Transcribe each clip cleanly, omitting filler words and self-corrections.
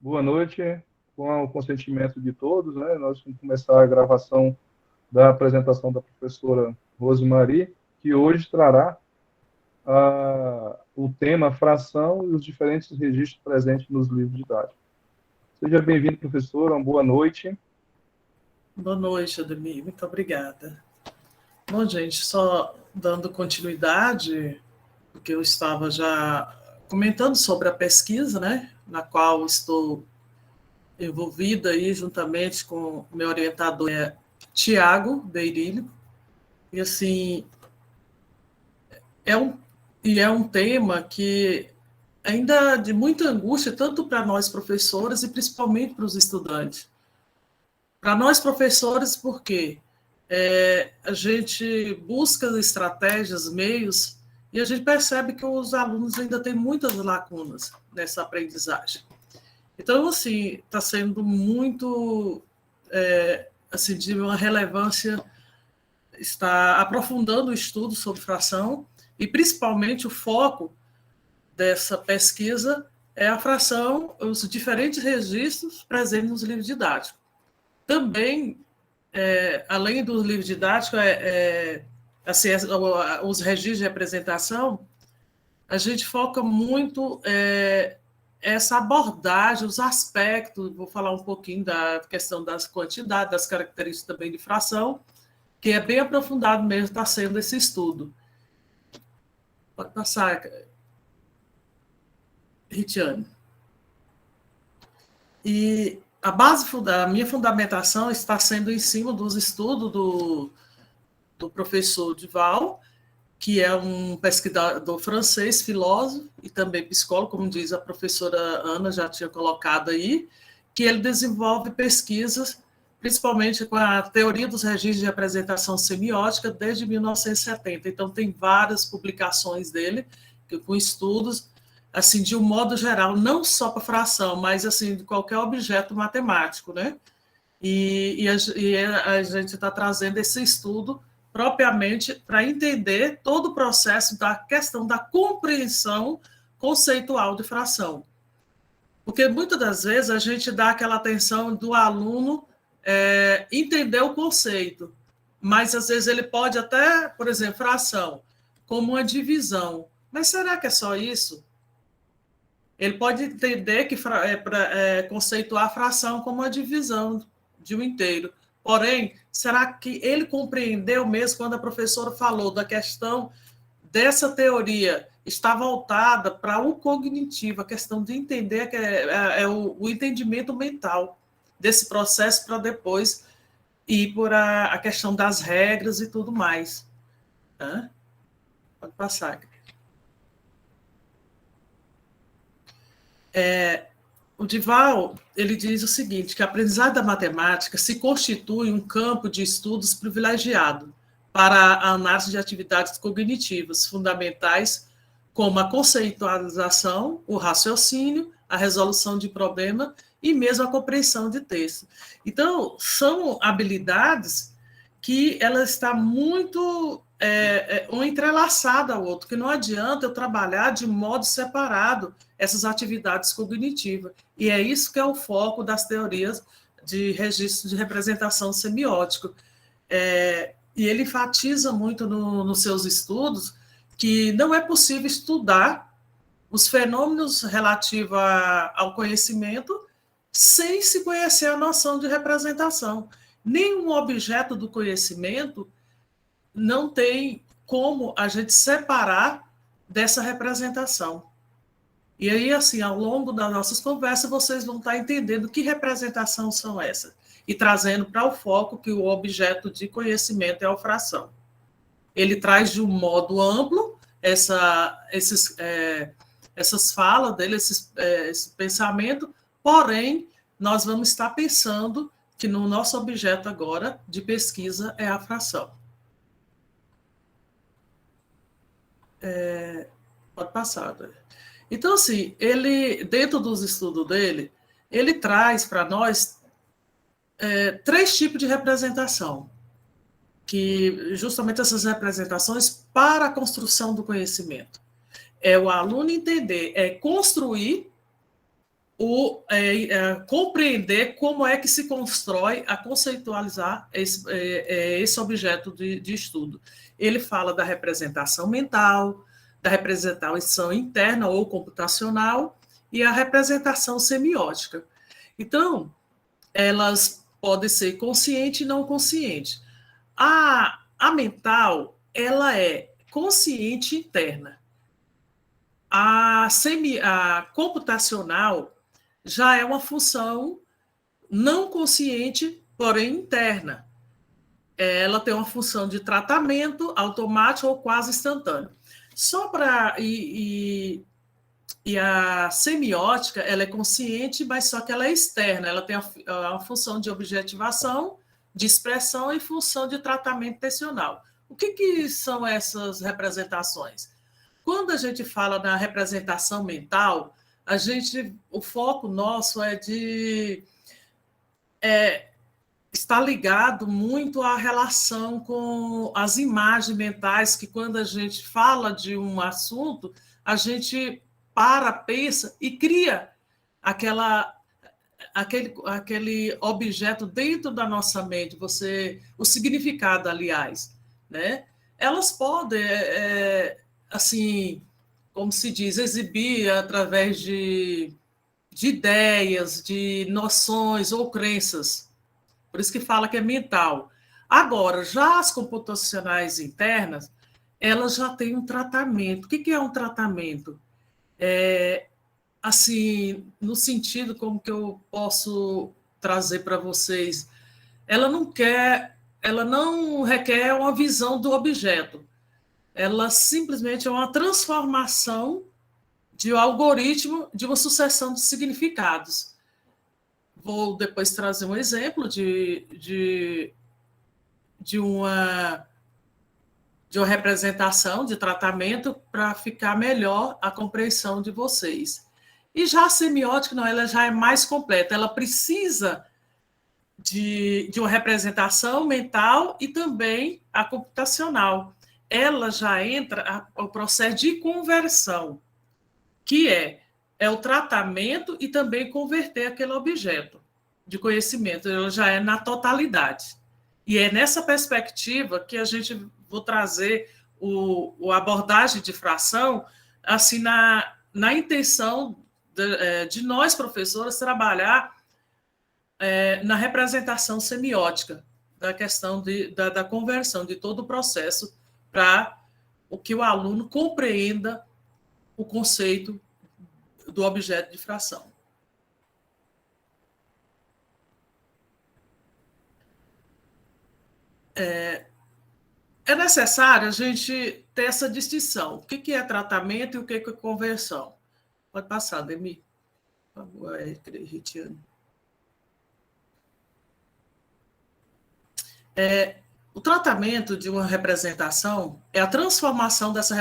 Boa noite. Com o consentimento de todos, né, nós vamos começar a gravação da apresentação da professora Rosemarie, que hoje trará o tema fração e os diferentes registros presentes nos livros didáticos. Seja bem-vindo, professora, uma boa noite. Boa noite, Ademir, muito obrigada. Bom, gente, só dando continuidade, porque eu estava já comentando sobre a pesquisa, né, na qual estou envolvida aí juntamente com o meu orientador, Tiago Beirilho, e assim, é um tema que ainda de muita angústia, tanto para nós professores e principalmente para os estudantes. Para nós professores, porque a gente busca estratégias, meios, e a gente percebe que os alunos ainda têm muitas lacunas nessa aprendizagem. Então, assim, está sendo muito, assim, de uma relevância, está aprofundando o estudo sobre fração, e principalmente o foco dessa pesquisa é a fração, os diferentes registros presentes nos livros didáticos. Também, além dos livros didáticos, assim, os registros de representação, a gente foca muito essa abordagem, os aspectos, vou falar um pouquinho da questão das quantidades, das características também de fração, que é bem aprofundado mesmo, está sendo esse estudo. Pode passar, Ritiane. E a minha fundamentação está sendo em cima dos estudos do professor Duval, que é um pesquisador francês, filósofo e também psicólogo, como diz a professora Ana, já tinha colocado aí, que ele desenvolve pesquisas, principalmente com a teoria dos registros de representação semiótica, desde 1970. Então, tem várias publicações dele, com estudos, assim, de um modo geral, não só para fração, mas assim, de qualquer objeto matemático, né? E a gente está trazendo esse estudo propriamente para entender todo o processo da questão da compreensão conceitual de fração. Porque muitas das vezes a gente dá aquela atenção do aluno entender o conceito, mas às vezes ele pode até, por exemplo, fração, como uma divisão. Mas será que é só isso? Ele pode entender que conceituar a fração como uma divisão de um inteiro. Porém, será que ele compreendeu mesmo quando a professora falou da questão dessa teoria está voltada para o cognitivo, a questão de entender que o entendimento mental desse processo para depois ir por a questão das regras e tudo mais. Pode passar. O Duval, ele diz o seguinte, que a aprendizagem da matemática se constitui um campo de estudos privilegiado para a análise de atividades cognitivas fundamentais, como a conceitualização, o raciocínio, a resolução de problema e mesmo a compreensão de texto. Então, são habilidades que ela está muito uma entrelaçada ao outro, que não adianta eu trabalhar de modo separado essas atividades cognitivas. E é isso que é o foco das teorias de registro de representação semiótico. E ele enfatiza muito nos seus estudos que não é possível estudar os fenômenos relativos ao conhecimento sem se conhecer a noção de representação. Nenhum objeto do conhecimento não tem como a gente separar dessa representação. E aí, assim, ao longo das nossas conversas, vocês vão estar entendendo que representação são essas e trazendo para o foco que o objeto de conhecimento é a fração. Ele traz de um modo amplo essas falas dele, esse pensamento, porém, nós vamos estar pensando que no nosso objeto agora de pesquisa é a fração. Pode passar. Então, assim, ele, dentro dos estudos dele, ele traz para nós 3 tipos de representação, que justamente essas representações para a construção do conhecimento. É o aluno entender, construir compreender como é que se constrói a conceitualizar esse objeto de estudo. Ele fala da representação mental, da representação interna ou computacional e a representação semiótica. Então, elas podem ser consciente e não consciente. A mental, ela é consciente interna. A computacional já é uma função não consciente, porém interna. Ela tem uma função de tratamento automático ou quase instantâneo. E a semiótica, ela é consciente, mas só que ela é externa. Ela tem a função de objetivação, de expressão e função de tratamento intencional. O que são essas representações? Quando a gente fala na representação mental, o foco nosso está ligado muito à relação com as imagens mentais, que quando a gente fala de um assunto, a gente pensa e cria aquele objeto dentro da nossa mente, o significado, aliás, né? Elas podem, assim, como se diz, exibir através de ideias, de noções ou crenças. Por isso que fala que é mental. Agora, já as computacionais internas, elas já têm um tratamento. O que é um tratamento? Assim, no sentido como que eu posso trazer para vocês, ela não requer uma visão do objeto. Ela simplesmente é uma transformação de um algoritmo de uma sucessão de significados. Vou depois trazer um exemplo de uma representação de tratamento para ficar melhor a compreensão de vocês. E já a semiótica, não, ela já é mais completa, ela precisa de uma representação mental e também a computacional. Ela já entra o processo de conversão, que é o tratamento e também converter aquele objeto de conhecimento. Ela já é na totalidade. E é nessa perspectiva que a gente vou trazer a abordagem de fração, assim, na intenção de nós, professores, trabalhar na representação semiótica da questão da conversão de todo o processo para que o aluno compreenda o conceito do objeto de fração. É necessário a gente ter essa distinção. O que é tratamento e o que é conversão? Pode passar, Demi. Por favor, Ritiane. O tratamento de uma representação é a transformação dessa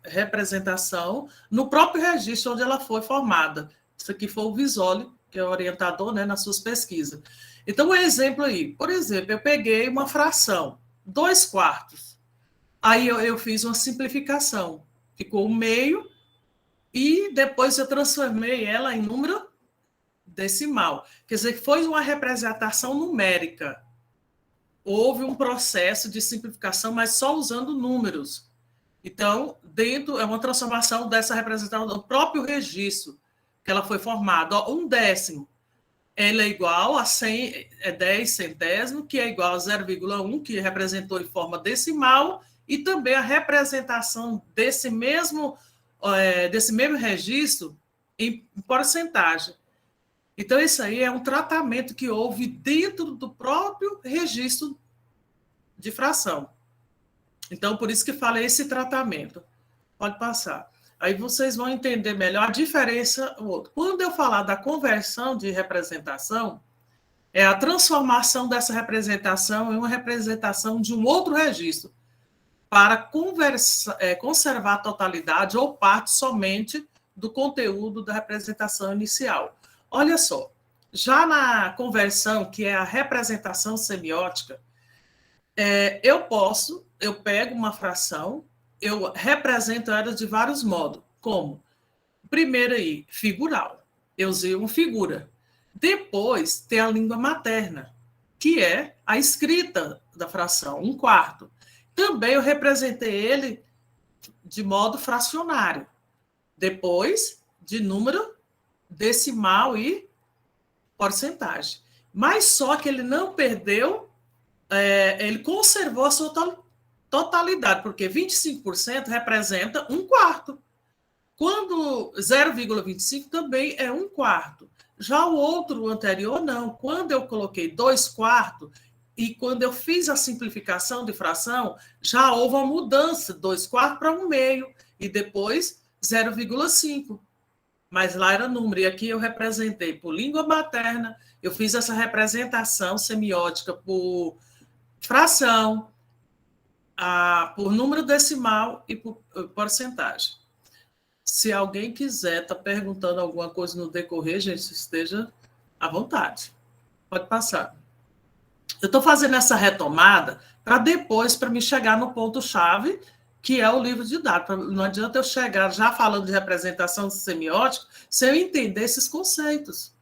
representação no próprio registro onde ela foi formada. Isso aqui foi o Visoli, que é o orientador, né, nas suas pesquisas. Então, um exemplo aí. Por exemplo, eu peguei uma fração, 2/4. Aí eu fiz uma simplificação. Ficou o meio e depois eu transformei ela em número decimal. Quer dizer, foi uma representação numérica. Houve um processo de simplificação, mas só usando números. Então, é uma transformação dessa representação do próprio registro que ela foi formada. 1/10 ela é igual a 10 centésimo, que é igual a 0,1, que representou em forma decimal, e também a representação desse mesmo registro em porcentagem. Então, isso aí é um tratamento que houve dentro do próprio registro de fração. Então, por isso que fala esse tratamento. Pode passar. Aí vocês vão entender melhor a diferença. Quando eu falar da conversão de representação, é a transformação dessa representação em uma representação de um outro registro, para conservar a totalidade ou parte somente do conteúdo da representação inicial. Olha só, já na conversão, que é a representação semiótica, eu pego uma fração, eu represento ela de vários modos, como, primeiro aí, figural. eu usei uma figura. Depois tem a língua materna, que é a escrita da fração, 1/4. Também eu representei ele de modo fracionário. Depois, de número decimal e porcentagem. Mas só que ele não perdeu, ele conservou a sua totalidade, porque 25% representa 1/4. Quando 0,25 também é 1/4. Já o outro anterior, não. Quando eu coloquei 2/4 e quando eu fiz a simplificação de fração, já houve uma mudança, 2/4 para 1/2 e depois 0,5. Mas lá era número, e aqui eu representei por língua materna, eu fiz essa representação semiótica por fração, por número decimal e por porcentagem. Se alguém quiser estar perguntando alguma coisa no decorrer, gente, esteja à vontade. Pode passar. Eu estou fazendo essa retomada para depois, para me chegar no ponto-chave, que é o livro didático. Não adianta eu chegar já falando de representação semiótica sem eu entender esses conceitos,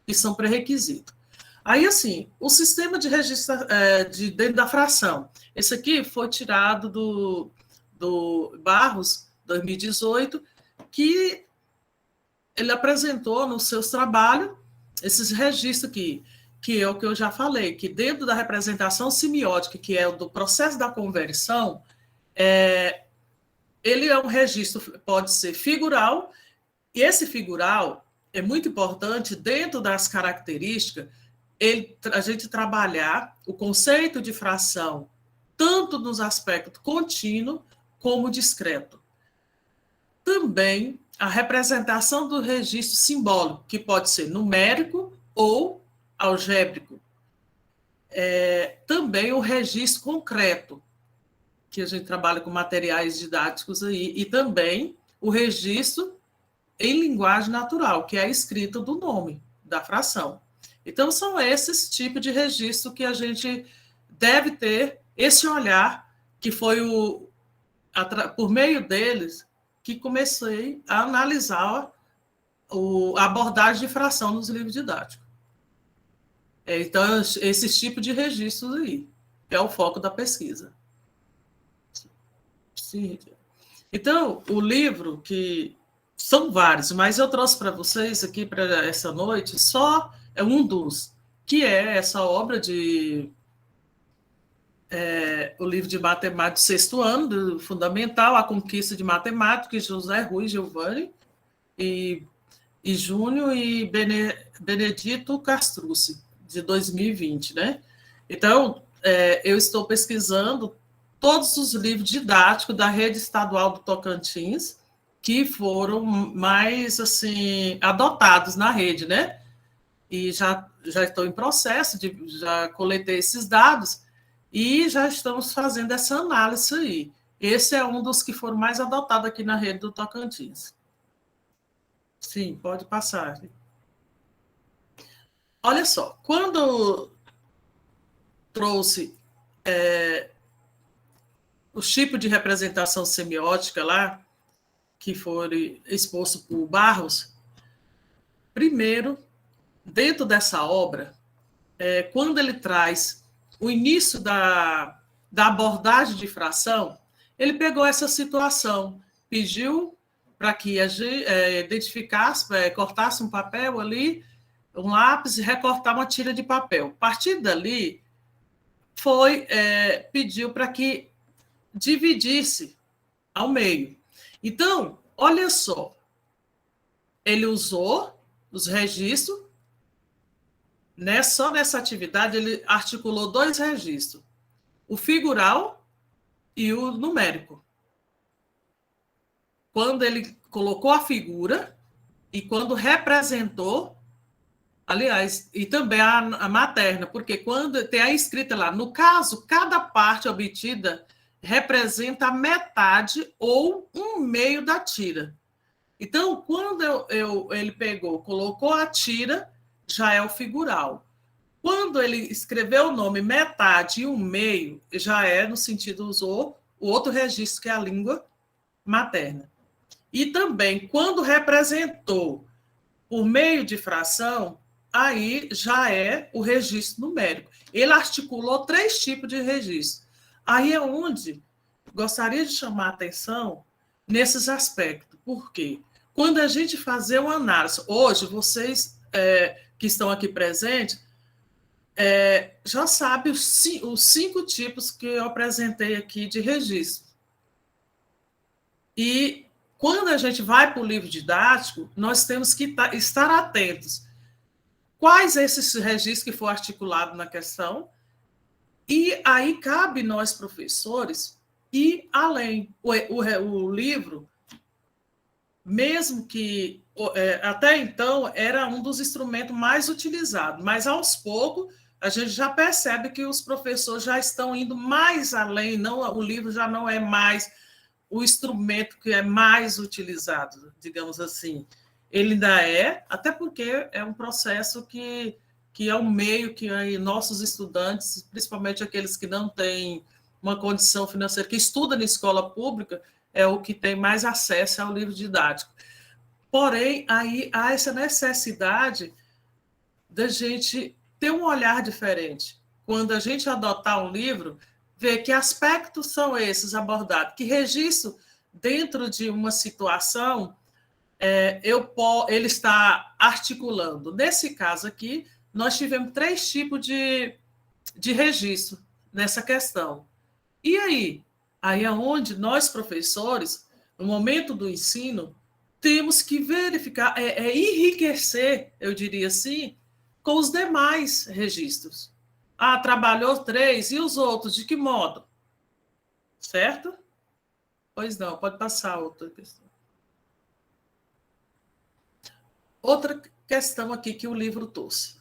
que são pré-requisitos. Aí, assim, o sistema de registro de dentro da fração. Esse aqui foi tirado do Barros, 2018, que ele apresentou nos seus trabalhos esses registros aqui, que é o que eu já falei, que dentro da representação semiótica, que é o do processo da conversão, ele é um registro, pode ser figural, e esse figural é muito importante dentro das características, a gente trabalhar o conceito de fração, tanto nos aspectos contínuo como discreto. Também a representação do registro simbólico, que pode ser numérico ou algébrico. Também o registro concreto, que a gente trabalha com materiais didáticos aí, e também o registro em linguagem natural, que é a escrita do nome da fração. Então, são esses tipos de registro que a gente deve ter, esse olhar, que foi por meio deles que comecei a analisar a abordagem de fração nos livros didáticos. Então, esses tipos de registros aí, é o foco da pesquisa. Sim. Então, o livro, que são vários, mas eu trouxe para vocês aqui para essa noite, só é um dos, que é essa obra o livro de matemática do sexto ano, do Fundamental, A Conquista de Matemática, de José Rui Giovanni e Júnior e Benedito Castrucci, de 2020, né? Então, eu estou pesquisando todos os livros didáticos da rede estadual do Tocantins que foram mais, assim, adotados na rede, né? E já estou em processo, já coletei esses dados e já estamos fazendo essa análise aí. Esse é um dos que foram mais adotados aqui na rede do Tocantins. Sim, pode passar. Olha só, quando trouxe os tipos de representação semiótica lá, que foram expostos por Barros, primeiro, dentro dessa obra, quando ele traz o início da abordagem de fração, ele pegou essa situação, pediu para que a gente identificasse, cortasse um papel ali, um lápis e recortar uma tira de papel. A partir dali, pediu para que dividisse ao meio. Então, olha só, ele usou os registros, né? Só nessa atividade ele articulou 2 registros, o figural e o numérico. Quando ele colocou a figura e quando representou, aliás, e também a materna, porque quando tem a escrita lá, no caso, cada parte obtida representa a metade ou 1/2 da tira. Então, quando ele colocou a tira, já é o figural. Quando ele escreveu o nome metade e 1/2, já é no sentido, usou o outro registro, que é a língua materna. E também, quando representou por meio de fração, aí já é o registro numérico. Ele articulou 3 tipos de registro. Aí é onde gostaria de chamar a atenção nesses aspectos. Por quê? Quando a gente fazer uma análise, hoje vocês que estão aqui presentes, já sabem os 5 tipos que eu apresentei aqui de registro. E quando a gente vai para o livro didático, nós temos que estar atentos. Quais esses registros que foram articulados na questão? E aí cabe nós, professores, ir além. O livro, mesmo que até então era um dos instrumentos mais utilizados, mas aos poucos a gente já percebe que os professores já estão indo mais além, o livro já não é mais o instrumento que é mais utilizado, digamos assim. Ele ainda até porque é um processo que é um meio que aí nossos estudantes, principalmente aqueles que não têm uma condição financeira, que estudam na escola pública, é o que tem mais acesso ao livro didático. Porém, aí há essa necessidade da gente ter um olhar diferente. Quando a gente adotar um livro, ver que aspectos são esses abordados, que registro dentro de uma situação ele está articulando. Nesse caso aqui, nós tivemos 3 tipos de registro nessa questão. E aí? Aí é onde nós, professores, no momento do ensino, temos que verificar, enriquecer, eu diria assim, com os demais registros. Trabalhou 3, e os outros, de que modo? Certo? Pois não, pode passar outra questão. Outra questão aqui que o livro trouxe.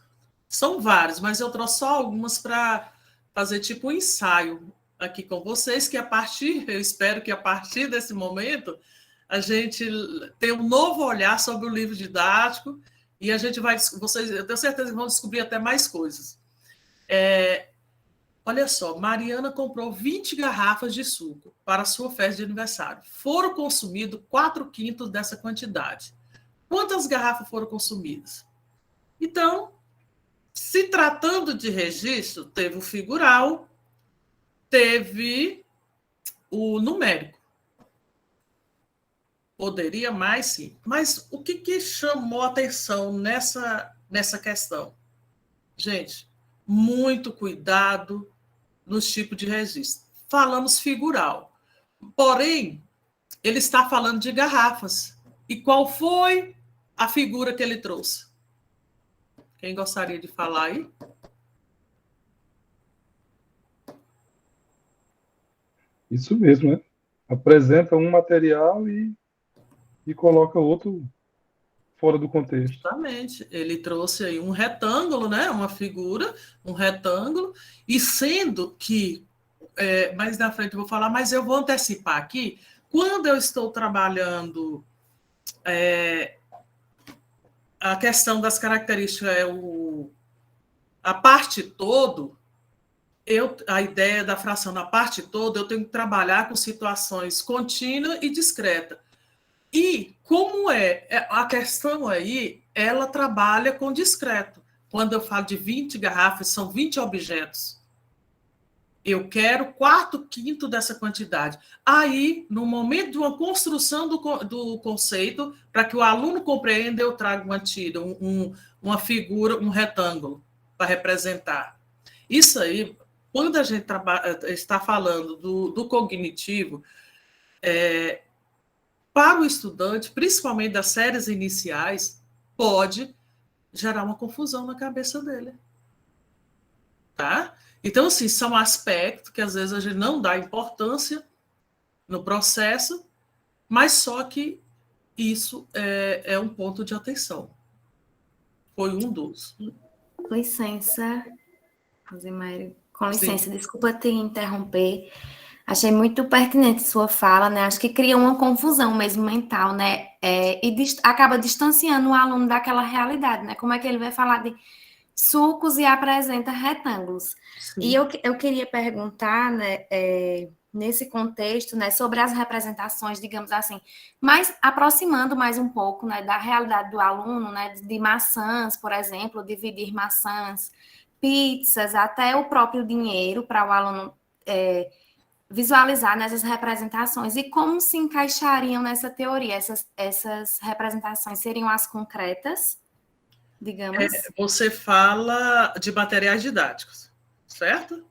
São vários, mas eu trouxe só algumas para fazer tipo um ensaio aqui com vocês, que eu espero que a partir desse momento, a gente tenha um novo olhar sobre o livro didático e a gente vai, eu tenho certeza que vão descobrir até mais coisas. Olha só, Mariana comprou 20 garrafas de suco para a sua festa de aniversário. Foram consumidos 4/5 dessa quantidade. Quantas garrafas foram consumidas? Então, se tratando de registro, teve o figural, teve o numérico. Poderia mais, sim. Mas o que chamou a atenção nessa questão? Gente, muito cuidado nos tipos de registro. Falamos figural. Porém, ele está falando de garrafas. E qual foi a figura que ele trouxe? Quem gostaria de falar aí? Isso mesmo, né? Apresenta um material e coloca outro fora do contexto. Justamente. Ele trouxe aí um retângulo, né? Uma figura, um retângulo, e sendo que, mais na frente eu vou falar, mas eu vou antecipar aqui, quando eu estou trabalhando a questão das características, a parte todo, a ideia da fração na parte toda, eu tenho que trabalhar com situações contínuas e discretas. E como a questão aí, ela trabalha com discreto. Quando eu falo de 20 garrafas, são 20 objetos. Eu quero 4/5 dessa quantidade. Aí, no momento de uma construção do conceito, para que o aluno compreenda, eu trago uma tira, uma figura, um retângulo para representar. Isso aí, quando a gente está falando do cognitivo, para o estudante, principalmente das séries iniciais, pode gerar uma confusão na cabeça dele. Tá? Então, assim, são aspectos que às vezes a gente não dá importância no processo, mas só que isso é um ponto de atenção. Foi um dos. Com licença, Rosimério. Com licença, sim. Desculpa te interromper. Achei muito pertinente sua fala, né? Acho que cria uma confusão mesmo mental, né? E acaba distanciando o aluno daquela realidade, né? Como é que ele vai falar de sucos e apresenta retângulos? Sim. E eu queria perguntar, né? nesse contexto, né, sobre as representações, digamos assim, mas aproximando mais um pouco, né, da realidade do aluno, né, de maçãs, por exemplo, dividir maçãs, pizzas, até o próprio dinheiro para o aluno visualizar nessas representações e como se encaixariam nessa teoria. Essas representações seriam as concretas, digamos? Você fala de materiais didáticos, certo?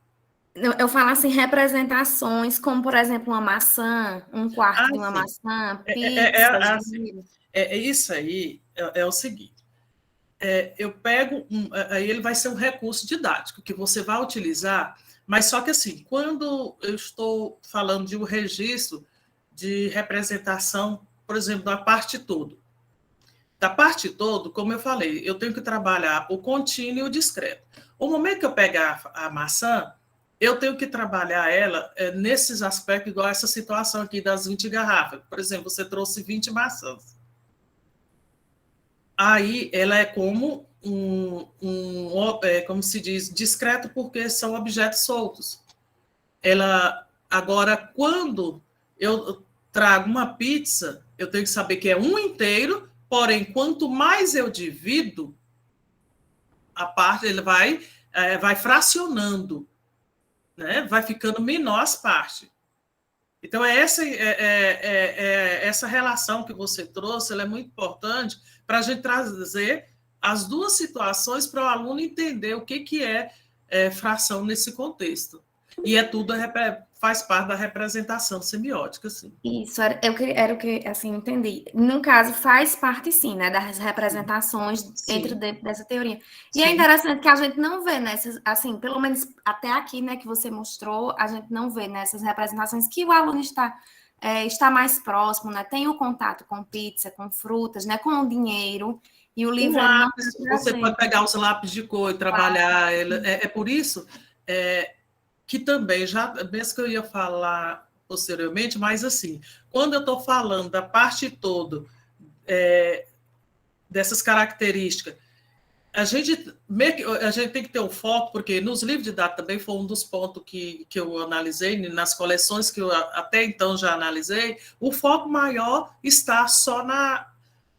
Eu falo assim, representações, como, por exemplo, uma maçã, um quarto de uma sim. maçã, pizzas, Assim, isso aí é o seguinte. Eu pego, aí ele vai ser um recurso didático que você vai utilizar, mas só que assim, quando eu estou falando de um registro de representação, por exemplo, da parte todo. Da parte todo, como eu falei, eu tenho que trabalhar o contínuo e o discreto. O momento que eu pegar a maçã, eu tenho que trabalhar ela nesses aspectos, igual essa situação aqui das 20 garrafas. Por exemplo, você trouxe 20 maçãs. Aí ela é como como se diz, discreto, porque são objetos soltos. Agora, quando eu trago uma pizza, eu tenho que saber que é um inteiro, porém, quanto mais eu divido, a parte ele vai fracionando, né? Vai ficando menor as partes. Então, essa relação que você trouxe, ela é muito importante para a gente trazer as duas situações para o aluno entender o que é fração nesse contexto. E tudo faz parte da representação semiótica, sim. Isso, era o que, assim, entendi. No caso, faz parte, sim, né, das representações dentro dessa teoria. E é interessante que a gente não vê nessas, assim, pelo menos até aqui, né, que você mostrou, a gente não vê nessas representações que o aluno está mais próximo, né, tem o contato com pizza, com frutas, né, com o dinheiro, e o livro ele não lápis, você pode pegar os lápis de cor e trabalhar. É por isso que também, já mesmo que eu ia falar posteriormente, mas assim, quando eu estou falando da parte toda dessas características, a gente tem que ter um foco, porque nos livros didáticos também foi um dos pontos que eu analisei, nas coleções que eu até então já analisei, o foco maior está só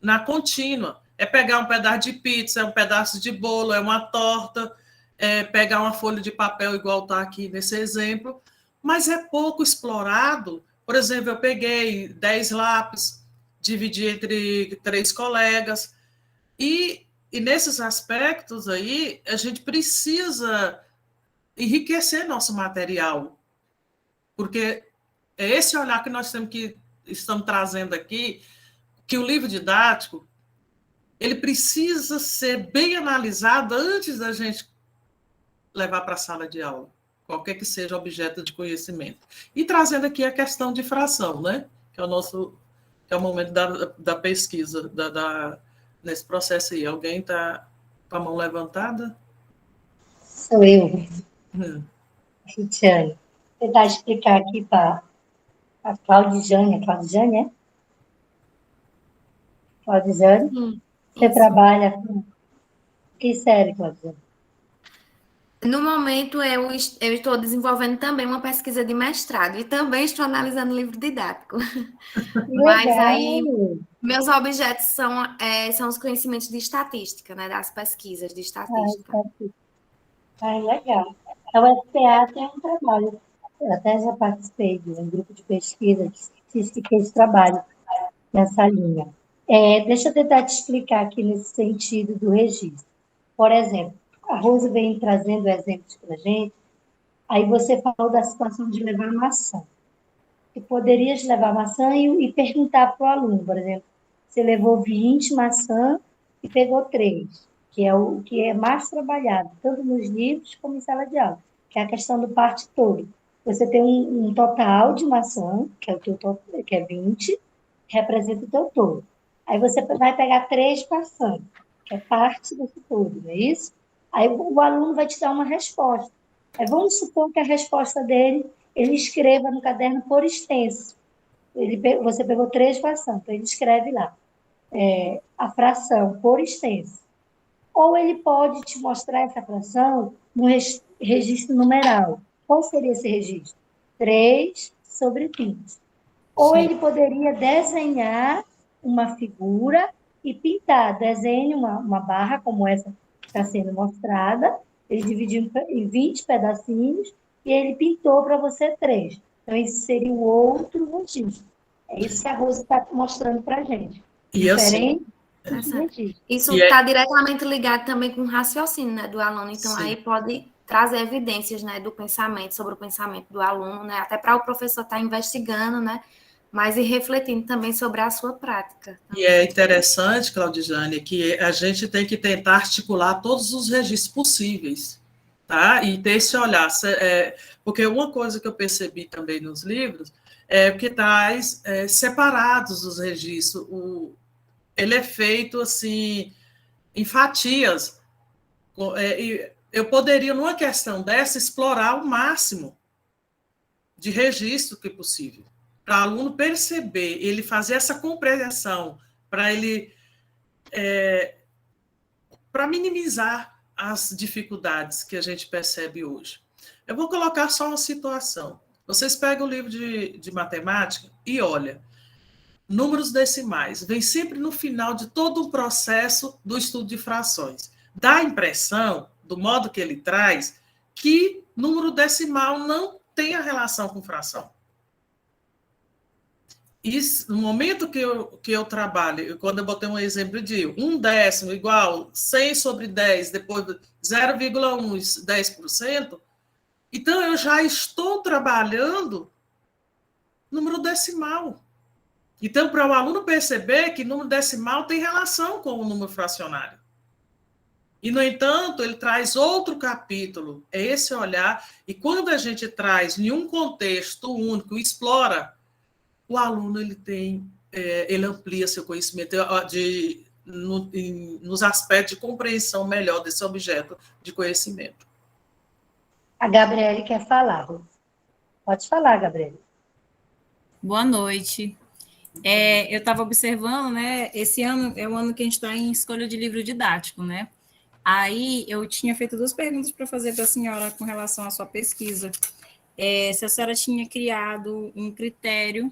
na contínua. É pegar um pedaço de pizza, é um pedaço de bolo, é uma torta, pegar uma folha de papel, igual está aqui nesse exemplo, mas é pouco explorado. Por exemplo, eu peguei 10 lápis, dividi entre 3 colegas, e nesses aspectos aí, a gente precisa enriquecer nosso material, porque é esse olhar que nós estamos trazendo aqui, que o livro didático, ele precisa ser bem analisado antes da gente levar para a sala de aula, qualquer que seja objeto de conhecimento. E trazendo aqui a questão de fração, né? Que é o momento da pesquisa, nesse processo aí. Alguém está com a mão levantada? Sou eu, Cristiane. Vou tentar explicar aqui para a Claudijane. Claudijane, é? Claudijane? Você trabalha com que série, Claudijane? No momento, eu estou desenvolvendo também uma pesquisa de mestrado e também estou analisando livro didático. Mas aí, meus objetos são os conhecimentos de estatística, né? Das pesquisas de estatística. Legal. A UFPA tem um trabalho, eu até já participei de um grupo de pesquisa que fez trabalho nessa linha. Deixa eu tentar te explicar aqui nesse sentido do registro. Por exemplo, a Rose vem trazendo exemplos para a gente, aí você falou da situação de levar maçã. Você poderias levar maçã e perguntar para o aluno, por exemplo, você levou 20 maçãs e pegou 3, que é o que é mais trabalhado, tanto nos livros como em sala de aula, que é a questão do parte todo. Você tem um total de maçã, que é o teu total, que é 20, que representa o teu todo. Aí você vai pegar 3 maçãs, que é parte desse todo, não é isso? Aí o aluno vai te dar uma resposta. Aí vamos supor que a resposta dele, ele escreva no caderno por extenso. Você pegou 3 maçãs, então ele escreve lá a fração por extenso. Ou ele pode te mostrar essa fração no registro numeral. Qual seria esse registro? 3 sobre 20. Ou Sim. ele poderia desenhar uma figura e pintar. Desenhe uma barra como essa que está sendo mostrada, ele dividiu em 20 pedacinhos e ele pintou para você 3. Então, esse seria o outro registro. É isso que a Rose está mostrando para a gente. E assim, Diferente dos registros. Isso E está diretamente ligado também com o raciocínio, né, do aluno. Então, Sim. aí pode trazer evidências, né, do pensamento, sobre o pensamento do aluno, né, até para o professor estar investigando, né, mas ir refletindo também sobre a sua prática. E é interessante, Claudijane, que a gente tem que tentar articular todos os registros possíveis, tá? E ter esse olhar, porque uma coisa que eu percebi também nos livros é que traz separados os registros. Ele é feito assim em fatias. E eu poderia, numa questão dessa, explorar o máximo de registro que possível, para o aluno perceber, ele fazer essa compreensão, para ele para minimizar as dificuldades que a gente percebe hoje. Eu vou colocar só uma situação. Vocês pegam o livro de matemática e olha, números decimais, vem sempre no final de todo o processo do estudo de frações. Dá a impressão, do modo que ele traz, que número decimal não tem a relação com fração. Isso, no momento que eu trabalho, quando eu botei um exemplo de 1/10 igual 100 sobre 10, depois 0,1, 10%, então eu já estou trabalhando número decimal. Então, para o aluno perceber que número decimal tem relação com o número fracionário. E, no entanto, ele traz outro capítulo, é esse olhar, e quando a gente traz em um contexto único, explora, o aluno ele amplia seu conhecimento nos aspectos de compreensão melhor desse objeto de conhecimento. A Gabriele quer falar, Rose. Pode falar, Gabriele. Boa noite. Eu estava observando, né? Esse ano é o ano que a gente está em escolha de livro didático, né? Aí eu tinha feito 2 perguntas para fazer para a senhora com relação à sua pesquisa. Se a senhora tinha criado um critério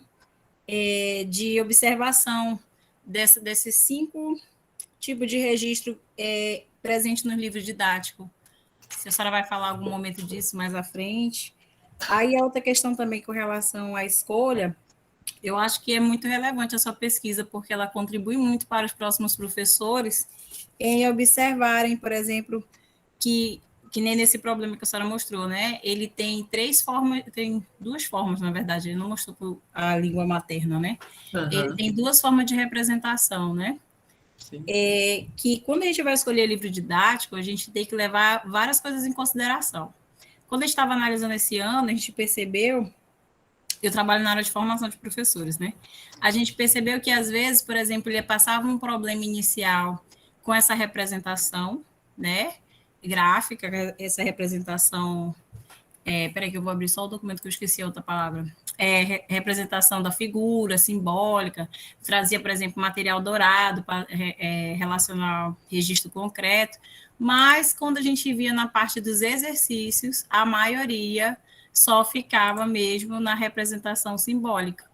de observação desses 5 tipos de registro presente no livro didático. Se a senhora vai falar algum momento disso mais à frente. Aí a outra questão também com relação à escolha, eu acho que é muito relevante a sua pesquisa, porque ela contribui muito para os próximos professores em observarem, por exemplo, que nem nesse problema que a senhora mostrou, né? Ele tem 3 formas, tem 2 formas, na verdade, ele não mostrou a língua materna, né? Uhum. Ele tem 2 formas de representação, né? Sim. Que quando a gente vai escolher livro didático, a gente tem que levar várias coisas em consideração. Quando a gente estava analisando esse ano, a gente percebeu, eu trabalho na área de formação de professores, né? A gente percebeu que, às vezes, por exemplo, ele passava um problema inicial com essa representação, né? Gráfica, essa representação... peraí que eu vou abrir só o documento que eu esqueci a outra palavra. Representação da figura, simbólica, trazia, por exemplo, material dourado para relacionar registro concreto, mas quando a gente via na parte dos exercícios, a maioria só ficava mesmo na representação simbólica,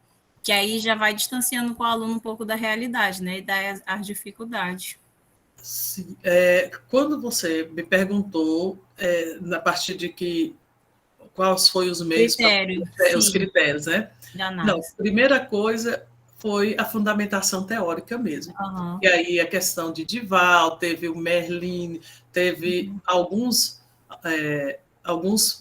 que aí já vai distanciando com o aluno um pouco da realidade, né, e das dificuldades. Sim. Quando você me perguntou, na partir de que quais foram os meios, os critérios, né? Não, a primeira coisa foi a fundamentação teórica mesmo. Uhum. E aí a questão de Dival, teve o Merlin, teve alguns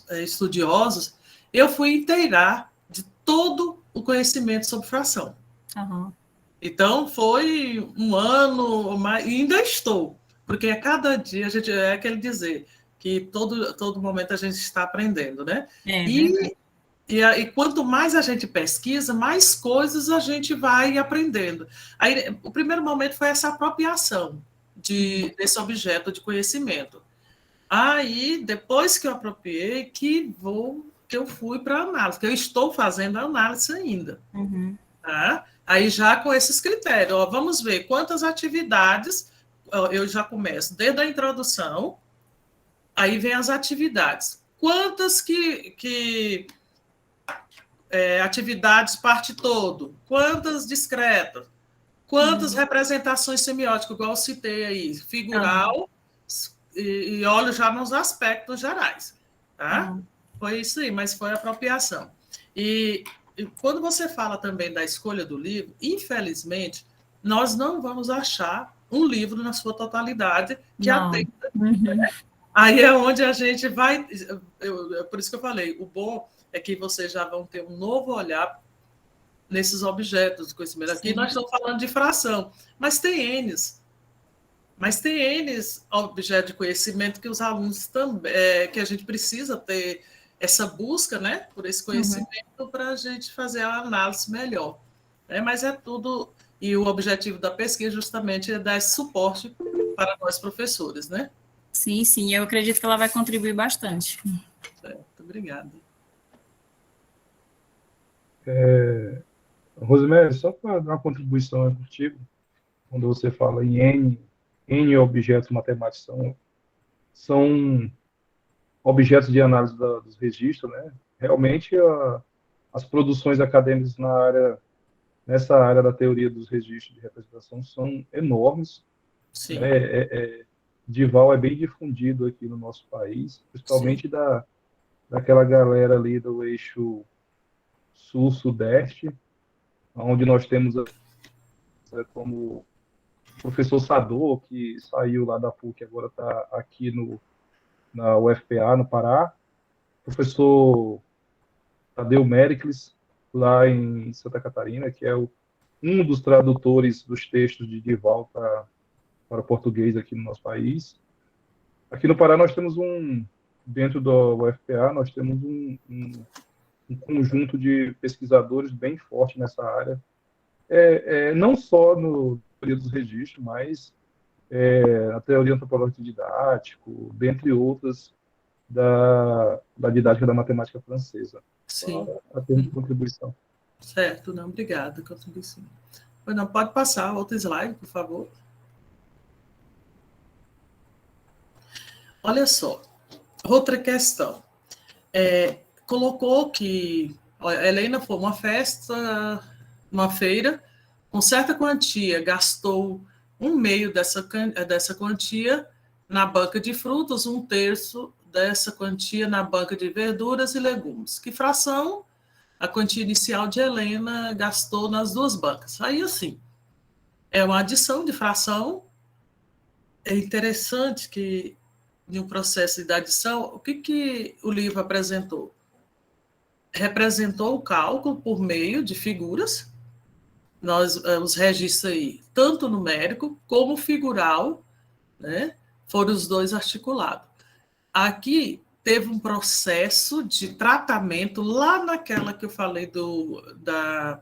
estudiosos. Eu fui inteirar de todo o conhecimento sobre fração. Uhum. Então, foi um ano, e ainda estou, porque a cada dia a gente aquele dizer que todo momento a gente está aprendendo, né? E quanto mais a gente pesquisa, mais coisas a gente vai aprendendo. Aí, o primeiro momento foi essa apropriação desse objeto de conhecimento. Aí, depois que eu apropriei, que eu fui para a análise, que eu estou fazendo a análise ainda. Uhum. Tá? Aí, já com esses critérios, vamos ver quantas atividades, eu já começo desde a introdução. Aí vem as atividades. Quantas atividades parte todo, quantas discretas, quantas representações semióticas, igual eu citei aí, figural, e olho já nos aspectos gerais, tá? Foi isso aí, mas foi apropriação. E quando você fala também da escolha do livro, infelizmente, nós não vamos achar um livro na sua totalidade que atenda. Aí é onde a gente vai... por isso que eu falei, o bom é que vocês já vão ter um novo olhar nesses objetos de conhecimento. Aqui nós estamos falando de fração, mas tem Ns. Mas tem Ns objetos de conhecimento que os alunos também... que a gente precisa ter essa busca, né, por esse conhecimento para a gente fazer a análise melhor. Mas é tudo... E o objetivo da pesquisa justamente é dar esse suporte para nós professores, né? Sim, sim, eu acredito que ela vai contribuir bastante. Certo, obrigada. Rosemary, só para dar uma contribuição contigo, quando você fala em N objetos matemáticos, são objetos de análise dos registros, né? Realmente, as produções acadêmicas nessa área da teoria dos registros de representação são enormes. Sim. Dival é bem difundido aqui no nosso país, principalmente daquela galera ali do eixo sul-sudeste, onde nós temos como o professor Sador, que saiu lá da PUC, agora está aqui na UFPA, no Pará, professor Tadeu Méricles, lá em Santa Catarina, que é um dos tradutores dos textos de Dival para português aqui no nosso país. Aqui no Pará nós temos dentro do UFPA, nós temos um conjunto de pesquisadores bem forte nessa área, não só no teoria dos registros, mas a teoria antropológica didático, dentre outras, da didática da matemática francesa. Sim. A termo de contribuição. Certo, não, obrigada, contribuição. Pois não, pode passar outro slide, por favor. Olha só, outra questão. Colocou que a Helena foi uma festa, uma feira, com certa quantia, gastou 1/2 dessa quantia na banca de frutas, 1/3 dessa quantia na banca de verduras e legumes. Que fração a quantia inicial de Helena gastou nas duas bancas? Aí, assim, é uma adição de fração. É interessante que, em um processo de adição, o que o livro apresentou? Representou o cálculo por meio de figuras, os registros aí, tanto numérico como figural, né, foram os dois articulados. Aqui teve um processo de tratamento, lá naquela que eu falei da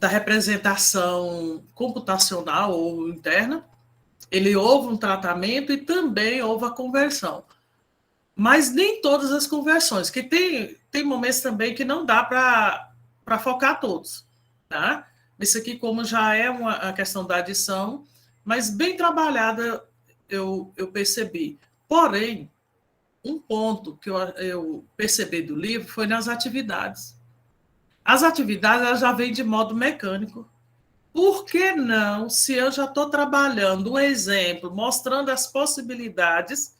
representação computacional ou interna, houve um tratamento e também houve a conversão. Mas nem todas as conversões, que tem momentos também que não dá para focar todos. Tá? Isso aqui, como já é a questão da adição, mas bem trabalhada, eu percebi. Porém, um ponto que eu percebi do livro foi nas atividades. As atividades elas já vêm de modo mecânico. Por que não, se eu já estou trabalhando um exemplo, mostrando as possibilidades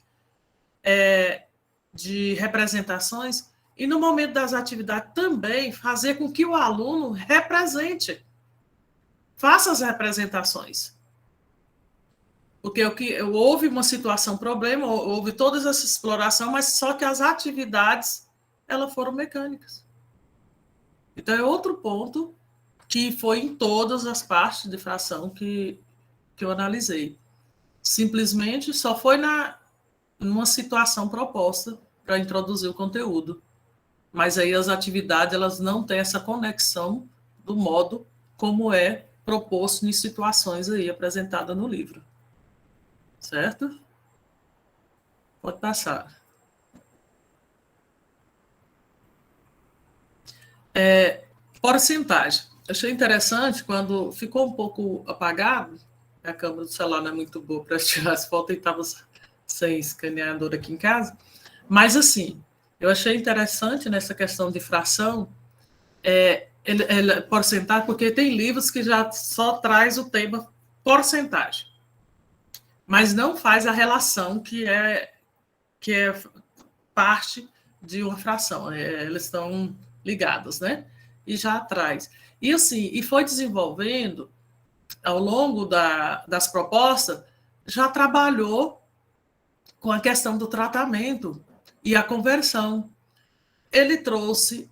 de representações, e no momento das atividades também fazer com que o aluno represente, faça as representações. Porque houve uma situação, problema, houve toda essa exploração, mas só que as atividades elas foram mecânicas. Então, é outro ponto que foi em todas as partes de fração que eu analisei. Simplesmente só foi numa situação proposta para introduzir o conteúdo. Mas aí as atividades elas não têm essa conexão do modo como é proposto em situações aí apresentadas no livro. Certo? Pode passar. Porcentagem. Achei interessante quando ficou um pouco apagado, a câmera do celular não é muito boa para tirar as fotos e estava sem escaneador aqui em casa, mas assim, Eu achei interessante nessa questão de fração, porcentagem, porque tem livros que já só traz o tema porcentagem, mas não faz a relação que é parte de uma fração. Eles estão ligados, né? E já traz. E assim, e foi desenvolvendo ao longo das propostas, já trabalhou com a questão do tratamento e a conversão. Ele trouxe,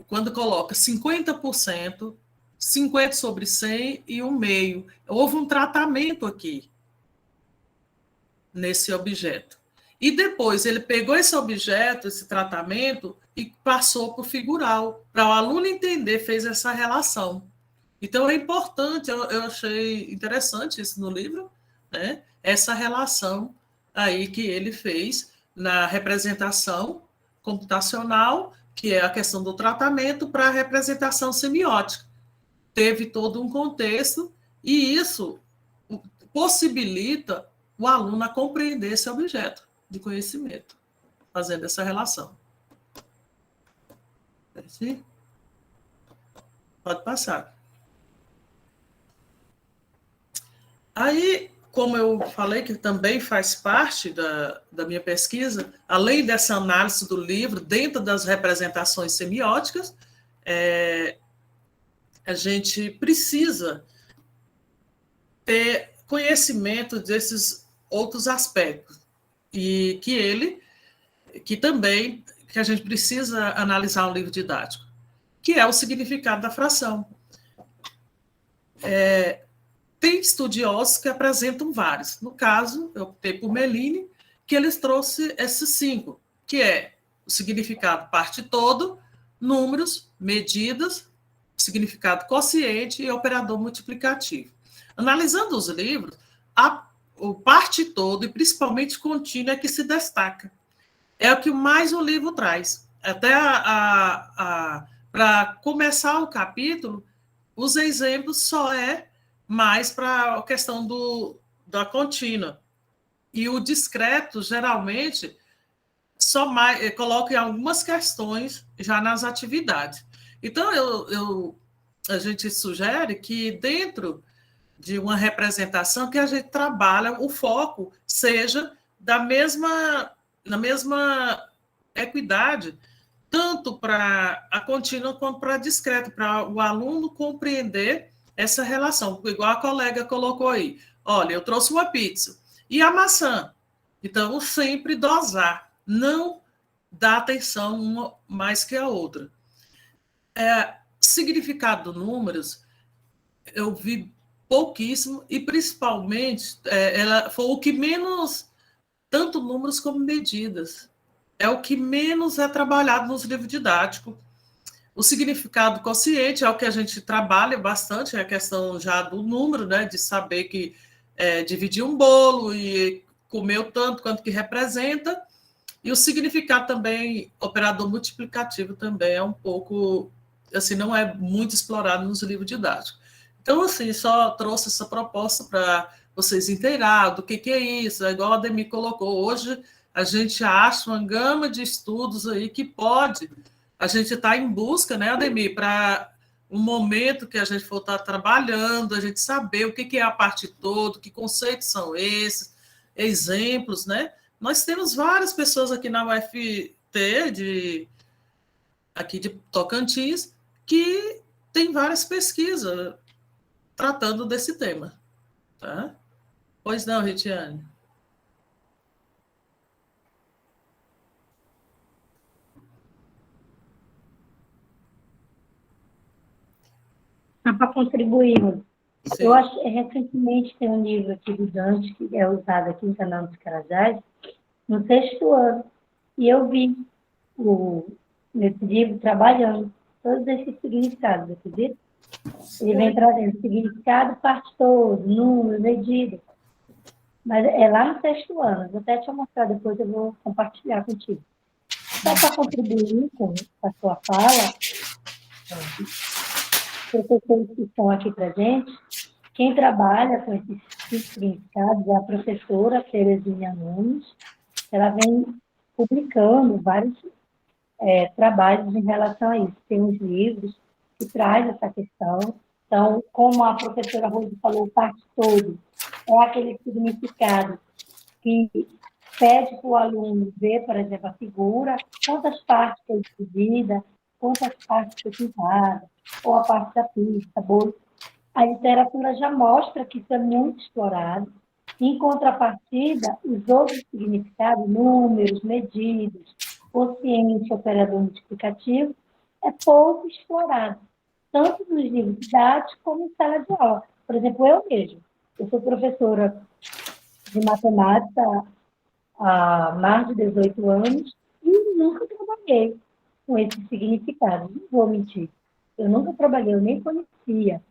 quando coloca 50%, 50 sobre 100 e um meio. Houve um tratamento aqui, nesse objeto. E depois ele pegou esse objeto, esse tratamento, e passou para o figural, para o aluno entender, fez essa relação. Então é importante, eu achei interessante isso no livro, né? Essa relação aí que ele fez na representação computacional, que é a questão do tratamento, para a representação semiótica. Teve todo um contexto, e isso possibilita o aluno a compreender esse objeto de conhecimento, fazendo essa relação. Pode passar. Aí, como eu falei, que também faz parte da minha pesquisa, além dessa análise do livro, dentro das representações semióticas, a gente precisa ter conhecimento desses outros aspectos, e que também que a gente precisa analisar um livro didático, que é o significado da fração. Tem estudiosos que apresentam vários. No caso, eu optei por Meline, que eles trouxeram esses 5, que é o significado parte todo, números, medidas, significado quociente e operador multiplicativo. Analisando os livros, o parte todo, e principalmente contínuo, é que se destaca. É o que mais o livro traz. Até para começar o capítulo, os exemplos só mais para a questão da contínua. E o discreto, geralmente, coloca em algumas questões já nas atividades. Então, a gente sugere que dentro de uma representação que a gente trabalha, o foco seja na mesma equidade, tanto para a contínua quanto para a discreta, para o aluno compreender essa relação, igual a colega colocou aí. Olha, eu trouxe uma pizza e a maçã. Então, sempre dosar, não dar atenção uma mais que a outra. Significado de números, eu vi pouquíssimo, e principalmente ela foi o que menos, tanto números como medidas, é o que menos é trabalhado nos livros didáticos. O significado quociente é o que a gente trabalha bastante, é a questão já do número, né, de saber que dividir um bolo e comer o tanto quanto que representa, e o significado também, operador multiplicativo, também é um pouco, assim, não é muito explorado nos livros didáticos. Então, assim, só trouxe essa proposta para vocês inteirar do que é isso, igual a Ademir colocou. Hoje, a gente acha uma gama de estudos aí que pode. A gente está em busca, né, Ademir, para um momento que a gente for estar trabalhando, a gente saber o que é a parte toda, que conceitos são esses, exemplos, né? Nós temos várias pessoas aqui na UFT, aqui de Tocantins, que tem várias pesquisas tratando desse tema. Tá? Pois não, Ritiane? Para contribuir, Sim. eu acho recentemente tem um livro aqui do Dante, que é usado aqui no canal dos Carajás, no 6º ano, e eu vi nesse livro trabalhando todos esses significados, acredita? Ele vem trazendo significado, parte todo, número, medida. Mas é lá no 6º ano. Vou até te mostrar depois, eu vou compartilhar contigo. Só para contribuir com a sua fala, professores que estão aqui para a gente, quem trabalha com esses significados é a professora Terezinha Nunes. Ela vem publicando vários trabalhos em relação a isso. Tem uns livros que traz essa questão. Então, como a professora Rose falou, o parte todo é aquele significado que pede para o aluno ver, por exemplo, a figura, quantas partes foi dividida, quantas partes foi pintada, ou a parte da pista, bolo. A literatura já mostra que isso é muito explorado. Em contrapartida, os outros significados, números, medidas, quociente, operador multiplicativo, é pouco explorado, tanto nos livros didáticos como em sala de aula. Por exemplo, eu mesmo. Eu sou professora de matemática há mais de 18 anos e nunca trabalhei com esses significados. Não vou mentir. Eu nunca trabalhei, eu nem conhecia,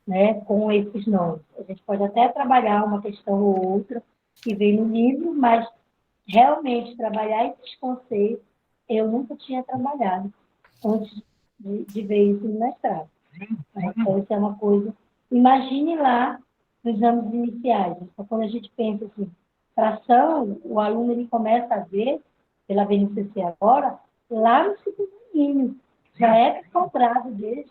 né, com esses nomes. A gente pode até trabalhar uma questão ou outra que vem no livro, mas realmente trabalhar esses conceitos eu nunca tinha trabalhado antes de ver isso no mestrado. Então, isso é uma coisa... Imagine lá nos anos iniciais. Então, quando a gente pensa assim, fração, o aluno ele começa a ver, pela VNCC agora, lá no segundo aninho. Já é cobrado deles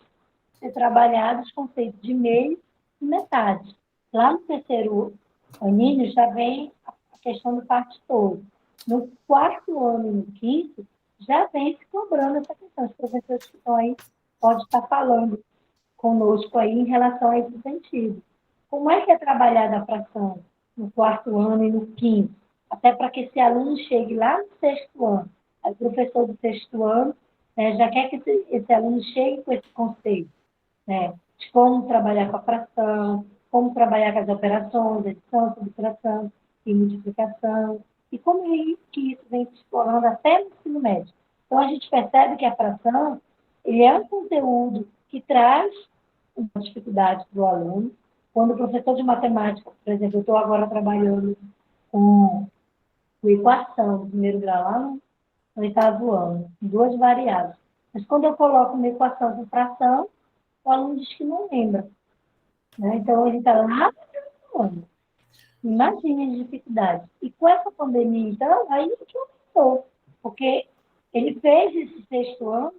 ser trabalhado os conceitos de meio e metade. Lá no terceiro aninho já vem a questão do parte todo. No quarto ano e no quinto, já vem se cobrando essa questão. Os professores que estão aí podem estar falando conosco aí em relação a esse sentido. Como é que é trabalhada a fração no quarto ano e no quinto? Até para que esse aluno chegue lá no sexto ano. Aí o professor do sexto ano, né, já quer que esse aluno chegue com esse conceito, né, de como trabalhar com a fração, como trabalhar com as operações, adição, subtração e multiplicação, e como é que isso vem se explorando até no ensino médio. Então, a gente percebe que a fração ele é um conteúdo que traz uma dificuldade para o aluno. Quando o professor de matemática, por exemplo, eu estou agora trabalhando com equação do primeiro grau lá no oitavo ano, duas variáveis. Mas quando eu coloco uma equação com fração, o aluno diz que não lembra. Né? Então, ele está lá no primeiro ano. Imagine as dificuldades. E com essa pandemia, então, aí que aumentou. Porque ele fez esse sexto ano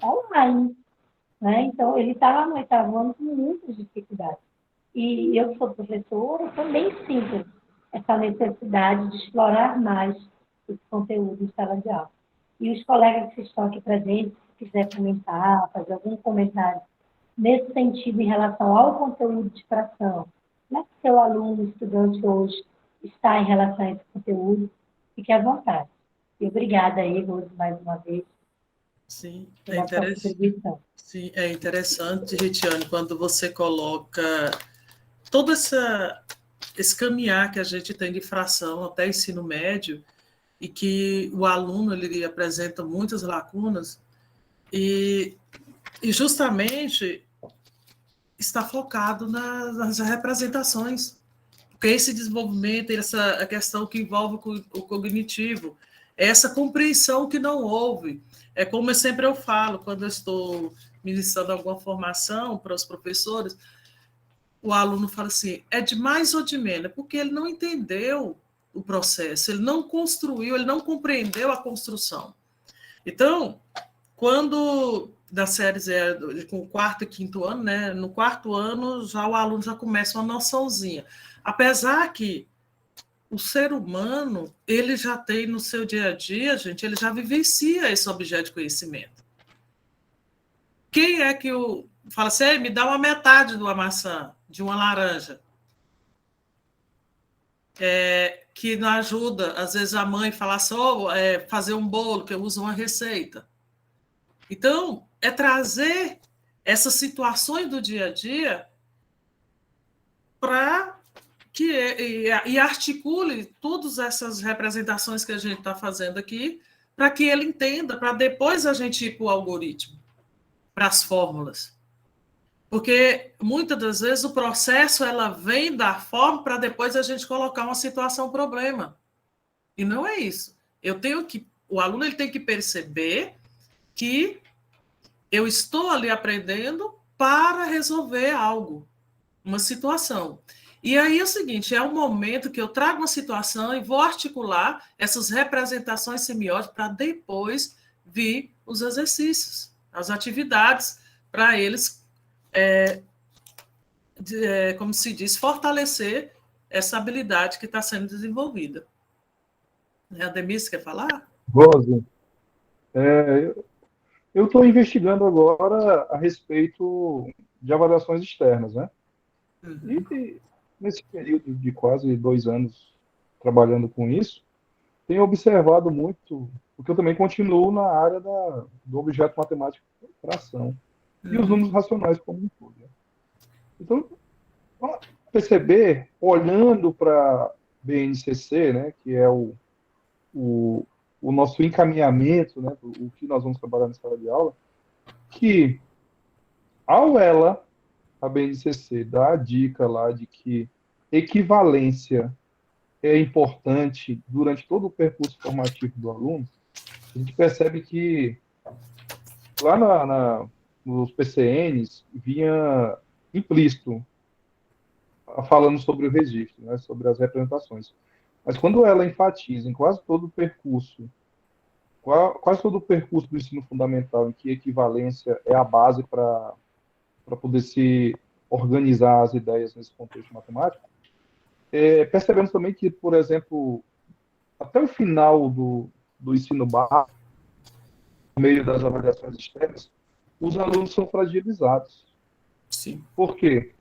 online. Né? Então, ele está lá no oitavo ano com muitas dificuldades. E eu, que sou professora, também sinto essa necessidade de explorar mais esse conteúdo em sala de aula. E os colegas que estão aqui presentes, se quiser comentar, fazer algum comentário nesse sentido em relação ao conteúdo de fração, como é que seu aluno, estudante hoje, está em relação a esse conteúdo, fique à vontade. E obrigada aí, Rose, mais uma vez. Sim, pela sua contribuição. Sim, é interessante, Ritiane, quando você coloca todo esse caminhar que a gente tem de fração até ensino médio, e que o aluno ele apresenta muitas lacunas, e justamente está focado nas representações, porque esse desenvolvimento, a questão que envolve o cognitivo, essa compreensão que não houve. É como sempre eu falo, quando eu estou ministrando alguma formação para os professores, o aluno fala assim, é de mais ou de menos? Porque ele não entendeu o processo, ele não construiu, ele não compreendeu a construção. Então, quando das séries com o quarto e quinto ano, né, no quarto ano já o aluno já começa uma noçãozinha. Apesar que o ser humano, ele já tem no seu dia a dia, gente, ele já vivencia esse objeto de conhecimento. Quem é que fala assim, me dá uma metade de uma maçã, de uma laranja? Que não ajuda, às vezes a mãe fala só fazer um bolo, que eu uso uma receita. Então, é trazer essas situações do dia a dia para que e articule todas essas representações que a gente está fazendo aqui, para que ele entenda, para depois a gente ir para o algoritmo, para as fórmulas. Porque, muitas das vezes, o processo ela vem da forma para depois a gente colocar uma situação problema. E não é isso. O aluno ele tem que perceber que eu estou ali aprendendo para resolver algo, uma situação. E aí é o seguinte, é um momento que eu trago uma situação e vou articular essas representações semióticas para depois vir os exercícios, as atividades, para eles, como se diz, fortalecer essa habilidade que está sendo desenvolvida. Ademir, você quer falar? Rose, eu estou investigando agora a respeito de avaliações externas, né? Uhum. E nesse período de quase 2 anos trabalhando com isso, tenho observado muito, porque eu também continuo na área do objeto matemático de fração e os números racionais como um todo, né? Então, perceber, olhando para BNCC, né, que é o nosso encaminhamento, né, o que nós vamos trabalhar na sala de aula, que a BNCC dá a dica lá de que equivalência é importante durante todo o percurso formativo do aluno, a gente percebe que lá nos PCNs vinha implícito falando sobre o registro, né, sobre as representações. Mas quando ela enfatiza em quase todo o percurso, quase todo o percurso do ensino fundamental, em que equivalência é a base para poder se organizar as ideias nesse contexto matemático, percebemos também que, por exemplo, até o final do ensino básico, no meio das avaliações externas, os alunos são fragilizados. Sim. Por quê?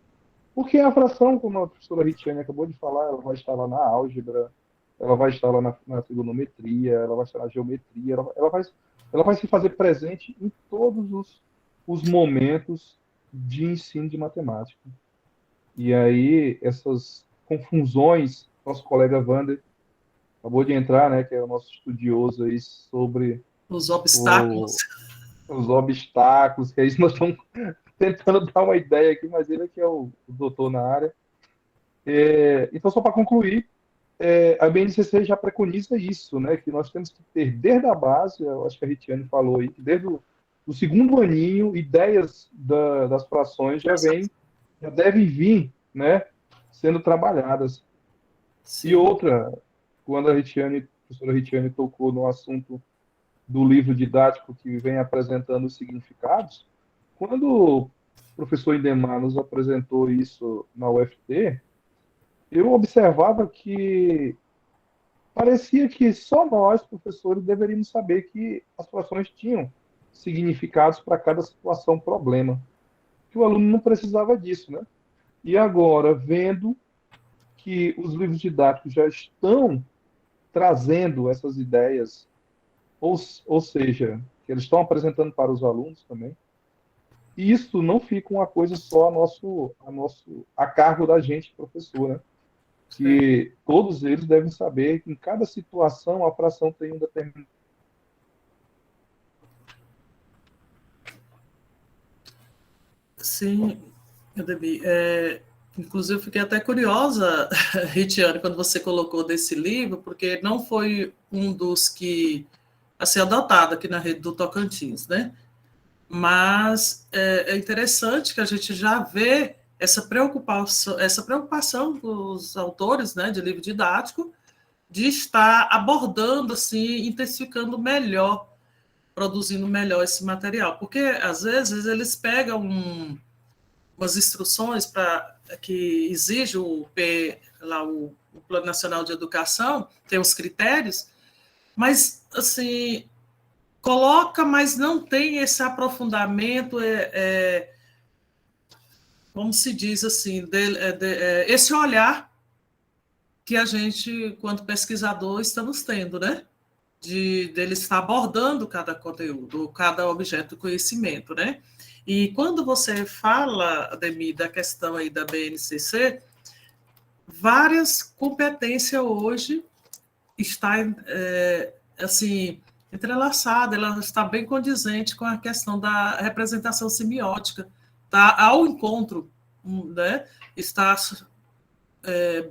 Porque a fração, como a professora Ritiane acabou de falar, ela vai estar lá na álgebra, ela vai estar lá na trigonometria, ela vai estar na geometria, ela vai se fazer presente em todos os momentos de ensino de matemática. E aí, essas confusões, nosso colega Wander acabou de entrar, né, que é o nosso estudioso aí sobre os obstáculos. Os obstáculos, que é isso nós estamos tentando dar uma ideia aqui, mas ele aqui é o doutor na área. Então, só para concluir, a BNCC já preconiza isso, né, que nós temos que ter desde a base, eu acho que a Ritiane falou aí, que desde o segundo aninho, ideias das frações já devem vir, né, sendo trabalhadas. Sim. E outra, quando a professora Ritiane tocou no assunto do livro didático que vem apresentando os significados, quando o professor Indemar nos apresentou isso na UFT, eu observava que parecia que só nós, professores, deveríamos saber que as frações tinham significados para cada situação, problema. Que o aluno não precisava disso, né? E agora, vendo que os livros didáticos já estão trazendo essas ideias, ou seja, que eles estão apresentando para os alunos também, e isso não fica uma coisa só a cargo da gente, professor, né? Que todos eles devem saber que em cada situação a fração tem um determinado. Sim, Ademir. Inclusive, eu fiquei até curiosa, Ritiane, quando você colocou desse livro, porque não foi um dos que a ser adotado aqui na rede do Tocantins, né? Mas é interessante que a gente já vê essa preocupação dos autores, né, de livro didático, de estar abordando, assim, intensificando melhor, produzindo melhor esse material. Porque, às vezes, eles pegam umas instruções que exige o Plano Nacional de Educação, tem os critérios, mas, assim, coloca, mas não tem esse aprofundamento, como se diz assim, esse olhar que a gente, quanto pesquisador, estamos tendo, né? Dele estar abordando cada conteúdo, cada objeto do conhecimento, né? E quando você fala, Ademir, da questão aí da BNCC, várias competências hoje estão, assim, entrelaçada, ela está bem condizente com a questão da representação semiótica, tá ao encontro, né? Está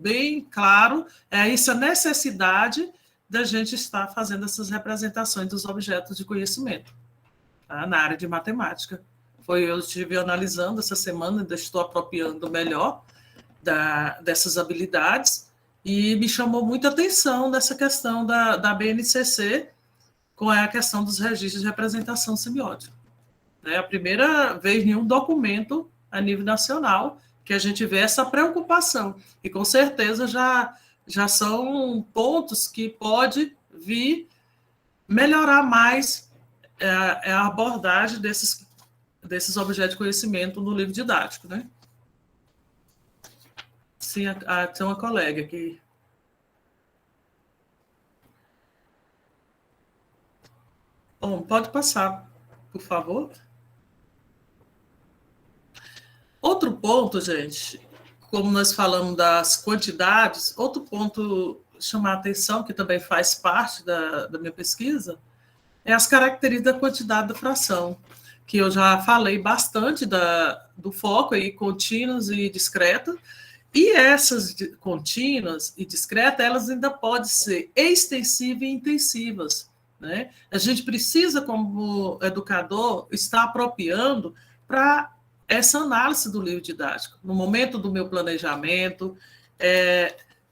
bem claro, isso a necessidade da gente estar fazendo essas representações dos objetos de conhecimento, tá? Na área de matemática. Eu estive analisando essa semana, estou apropriando melhor dessas habilidades, e me chamou muita atenção dessa questão da BNCC, com a questão dos registros de representação semiótica. É a primeira vez em um documento a nível nacional que a gente vê essa preocupação. E, com certeza, já são pontos que pode vir melhorar mais a abordagem desses objetos de conhecimento no livro didático, né? Sim, tem uma colega aqui. Bom, pode passar, por favor. Outro ponto, gente, como nós falamos das quantidades, outro ponto chamar a atenção, que também faz parte da minha pesquisa, é as características da quantidade da fração, que eu já falei bastante do foco aí, contínuos e discreto, e essas contínuas e discretas, elas ainda podem ser extensivas e intensivas, né? A gente precisa, como educador, estar apropriando para essa análise do livro didático, no momento do meu planejamento,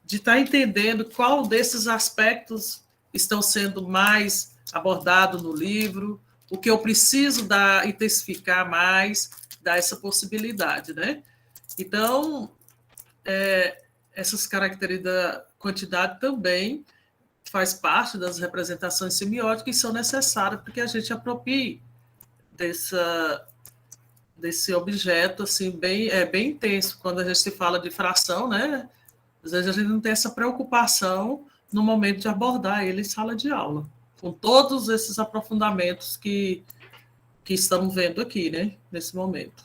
de estar entendendo qual desses aspectos estão sendo mais abordados no livro, o que eu preciso intensificar mais, dar essa possibilidade, né? Então, essas características da quantidade também faz parte das representações semióticas e são necessárias para que a gente aproprie desse objeto assim, bem intenso. Quando a gente se fala de fração, né? Às vezes a gente não tem essa preocupação no momento de abordar ele em sala de aula, com todos esses aprofundamentos que estamos vendo aqui, né? Nesse momento.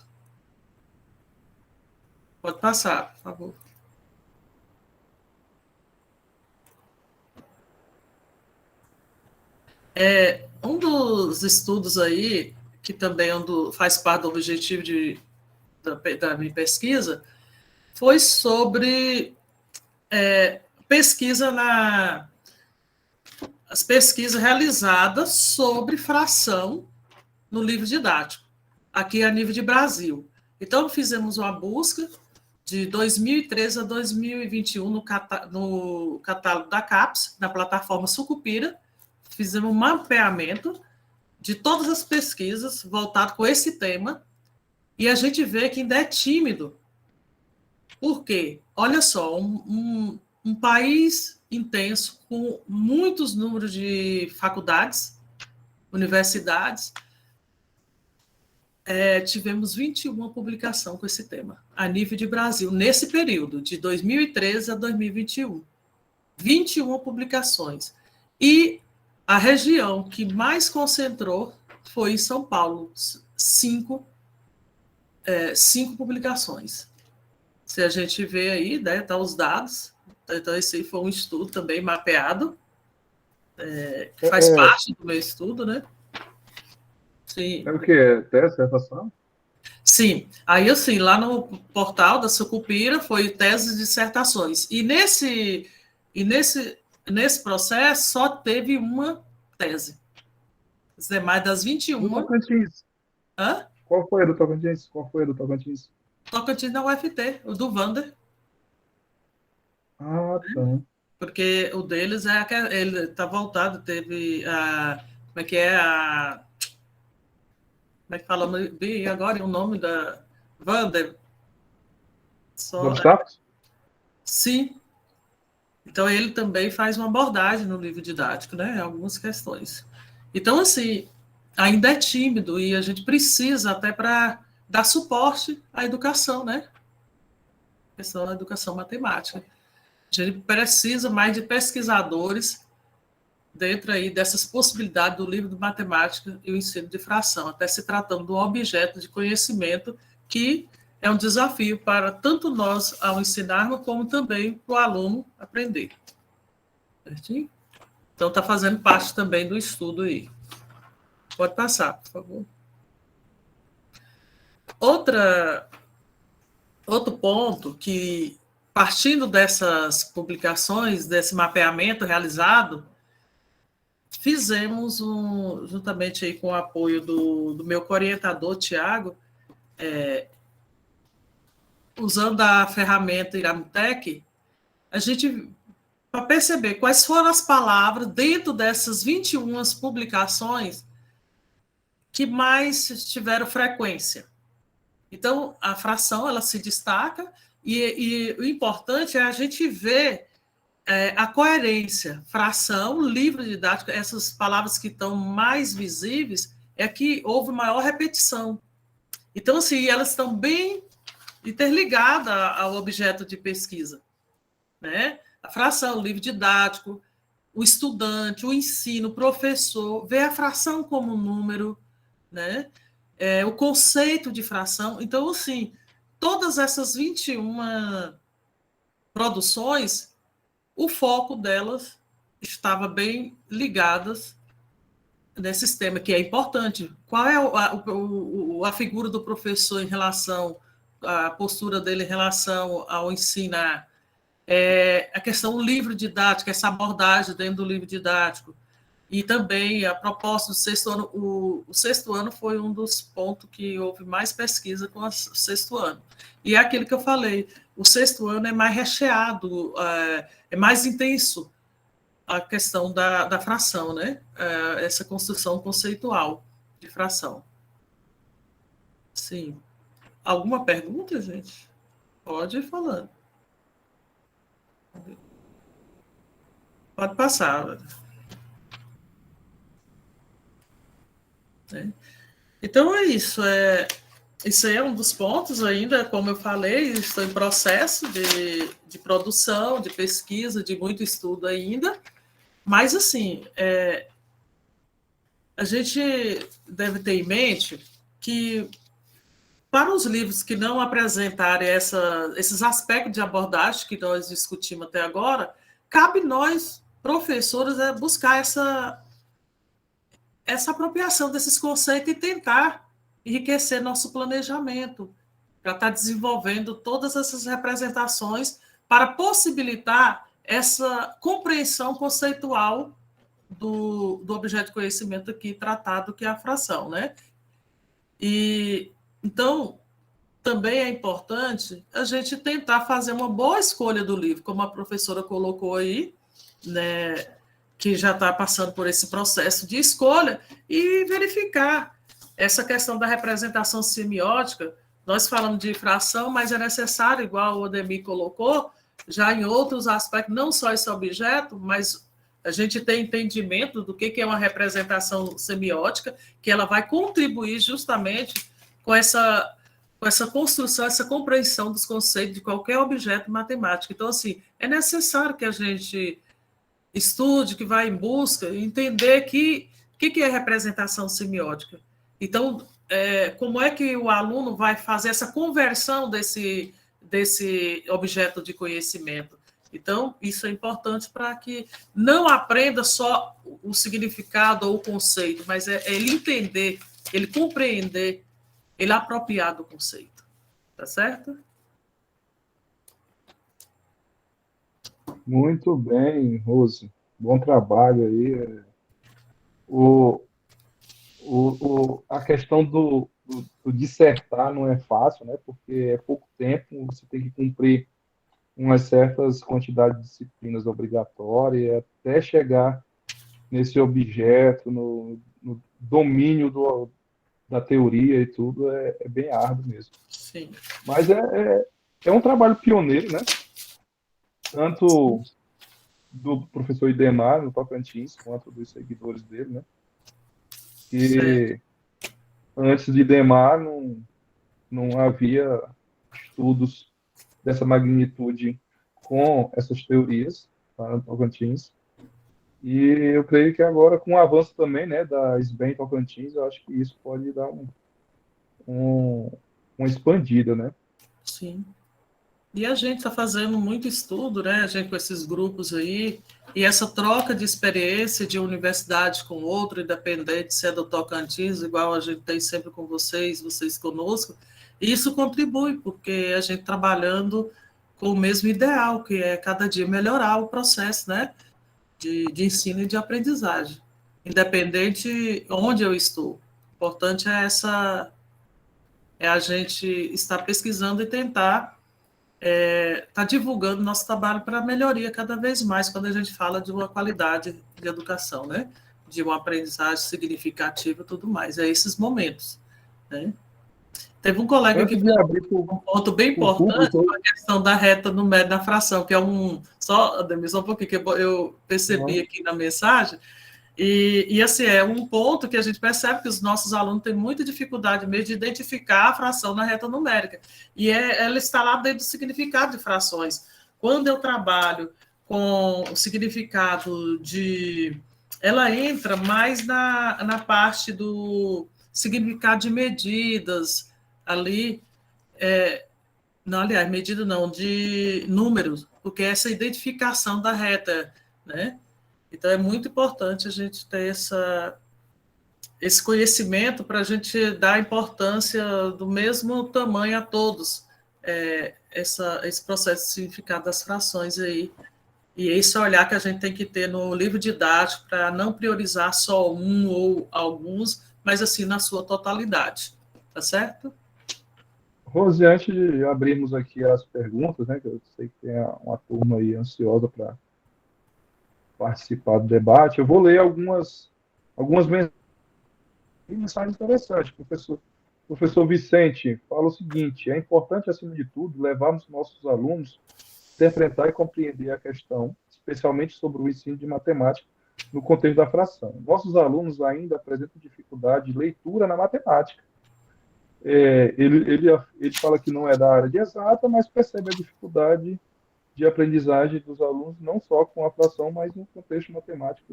Pode passar, por favor. Um dos estudos aí, que também faz parte do objetivo da minha pesquisa, foi sobre as pesquisas realizadas sobre fração no livro didático, aqui a nível de Brasil. Então, fizemos uma busca de 2013 a 2021 no catálogo da CAPES, na plataforma Sucupira, fizemos um mapeamento de todas as pesquisas voltadas com esse tema, e a gente vê que ainda é tímido. Por quê? Olha só, um país intenso, com muitos números de faculdades, universidades, tivemos 21 publicações com esse tema, a nível de Brasil, nesse período, de 2013 a 2021. 21 publicações. E a região que mais concentrou foi em São Paulo, 5 publicações. Se a gente vê aí, né, tá os dados, então esse aí foi um estudo também mapeado, que faz parte do meu estudo, né? Sim. É o que? Tese, dissertação? Sim. Aí, assim, lá no portal da Sucupira foi teses e dissertações. E nesse processo só teve uma tese. As demais das 21... Do Tocantins. Hã? Qual foi a do Tocantins? Tocantins da UFT, o do Wander. Ah, tá. Porque o deles ele está voltado, teve a... Como é que é a... Como é que fala bem agora o nome da Wander? Sim. Então, ele também faz uma abordagem no livro didático, né? Algumas questões. Então, assim, ainda é tímido e a gente precisa até para dar suporte à educação, né? A questão da educação matemática. A gente precisa mais de pesquisadores dentro aí dessas possibilidades do livro de matemática e o ensino de fração, até se tratando de um objeto de conhecimento que é um desafio para tanto nós ao ensinarmos, como também para o aluno aprender. Certinho? Então, está fazendo parte também do estudo aí. Pode passar, por favor. Outro ponto que, partindo dessas publicações, desse mapeamento realizado, fizemos, juntamente aí com o apoio do meu orientador, Tiago, usando a ferramenta Iramutec, a gente para perceber quais foram as palavras dentro dessas 21 publicações que mais tiveram frequência. Então, a fração ela se destaca e o importante é a gente ver a coerência. Fração, livro didático, essas palavras que estão mais visíveis é que houve maior repetição. Então, assim, elas estão bem interligadas ao objeto de pesquisa, né? A fração, o livro didático, o estudante, o ensino, o professor, vê a fração como número, né? O conceito de fração. Então, assim, todas essas 21 produções, o foco delas estava bem ligadas nesse sistema, que é importante. Qual é a figura do professor em relação, a postura dele em relação ao ensinar? A questão do livro didático, essa abordagem dentro do livro didático. E também a proposta do sexto ano, o sexto ano foi um dos pontos que houve mais pesquisa com o sexto ano. E é aquilo que eu falei, o sexto ano é mais recheado, é mais intenso a questão da fração, né? Essa construção conceitual de fração. Sim. Alguma pergunta, gente? Pode ir falando. Pode passar. Então é isso. Isso aí é um dos pontos ainda, como eu falei, estou em processo de produção, de pesquisa, de muito estudo ainda, mas assim, a gente deve ter em mente que para os livros que não apresentarem esses aspectos de abordagem que nós discutimos até agora, cabe nós, professores, buscar essa apropriação desses conceitos e tentar enriquecer nosso planejamento, para estar desenvolvendo todas essas representações para possibilitar essa compreensão conceitual do objeto de conhecimento aqui tratado, que é a fração, né? E, então, também é importante a gente tentar fazer uma boa escolha do livro, como a professora colocou aí, né, que já está passando por esse processo de escolha, e verificar essa questão da representação semiótica. Nós falamos de fração, mas é necessário, igual o Odemir colocou, já em outros aspectos, não só esse objeto, mas a gente tem entendimento do que é uma representação semiótica, que ela vai contribuir justamente com essa construção, essa compreensão dos conceitos de qualquer objeto matemático. Então, assim, é necessário que a gente estude, que vá em busca, entender o que é representação semiótica. Então, como é que o aluno vai fazer essa conversão desse objeto de conhecimento? Então, isso é importante para que não aprenda só o significado ou o conceito, mas ele entender, ele compreender, ele apropriar do conceito. Tá certo? Muito bem, Rose. Bom trabalho aí. A questão do dissertar não é fácil, né? Porque é pouco tempo, você tem que cumprir umas certas quantidades de disciplinas obrigatórias até chegar nesse objeto, no domínio da teoria e tudo, é bem árduo mesmo. Sim. Mas é um trabalho pioneiro, né? Tanto do professor Idemar, no Tocantins, quanto dos seguidores dele, né? Que antes de Idemar não havia estudos dessa magnitude com essas teorias, tá, no Tocantins. E eu creio que agora, com o avanço também, né, da SBEM Tocantins, eu acho que isso pode dar uma expandida, né? Sim. E a gente está fazendo muito estudo, né? A gente com esses grupos aí, e essa troca de experiência de universidade com outro, independente se é do Tocantins, igual a gente tem sempre com vocês conosco, e isso contribui, porque a gente trabalhando com o mesmo ideal, que é cada dia melhorar o processo, né? De ensino e de aprendizagem, independente onde eu estou. O importante é a gente estar pesquisando e tentar está divulgando nosso trabalho para melhoria cada vez mais quando a gente fala de uma qualidade de educação, né? De uma aprendizagem significativa e tudo mais. É esses momentos, né? Teve um colega que Antes de abrir um ponto bem pro importante, público, a questão da reta numérica da fração, que é só, Ademir, só um pouquinho, que eu percebi aqui na mensagem, e assim, é um ponto que a gente percebe que os nossos alunos têm muita dificuldade mesmo de identificar a fração na reta numérica, e ela está lá dentro do significado de frações. Quando eu trabalho com o significado ela entra mais na parte do significado de medidas, ali, não, aliás, medida não, de números, porque essa identificação da reta, né? Então, é muito importante a gente ter esse conhecimento para a gente dar importância do mesmo tamanho a todos, esse processo de significado das frações aí. E esse olhar que a gente tem que ter no livro didático para não priorizar só um ou alguns, mas assim, na sua totalidade. Tá certo? Rose, antes de abrirmos aqui as perguntas, né, que eu sei que tem uma turma aí ansiosa para participar do debate, eu vou ler algumas mensagens interessantes. Professor Vicente fala o seguinte: é importante, acima de tudo, levarmos nossos alunos a interpretar e compreender a questão, especialmente sobre o ensino de matemática no contexto da fração. Nossos alunos ainda apresentam dificuldade de leitura na matemática. Ele fala que não é da área de exata, mas percebe a dificuldade de aprendizagem dos alunos, não só com a fração, mas no contexto matemático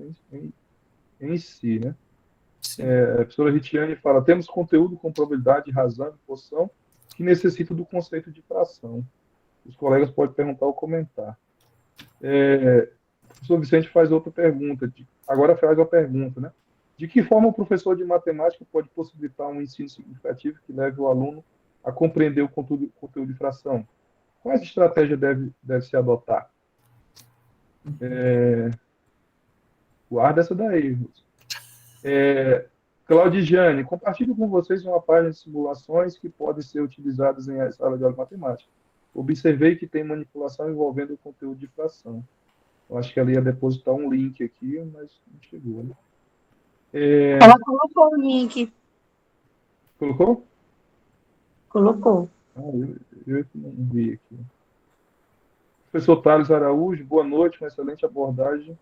em si, né? A professora Ritiane fala: temos conteúdo com probabilidade, razão e porção que necessita do conceito de fração. Os colegas podem perguntar ou comentar. O professor Vicente faz outra pergunta, agora faz uma pergunta, né? De que forma o professor de matemática pode possibilitar um ensino significativo que leve o aluno a compreender o conteúdo de fração? Quais estratégias deve-se adotar? Guarda essa daí. Claudiane, compartilho com vocês uma página de simulações que podem ser utilizadas em sala de aula de matemática. Observei que tem manipulação envolvendo o conteúdo de fração. Eu acho que ela ia depositar um link aqui, mas não chegou, né? Ela colocou o link. Colocou? Colocou. Eu não vi aqui. Professor Thales Araújo, boa noite, uma excelente abordagem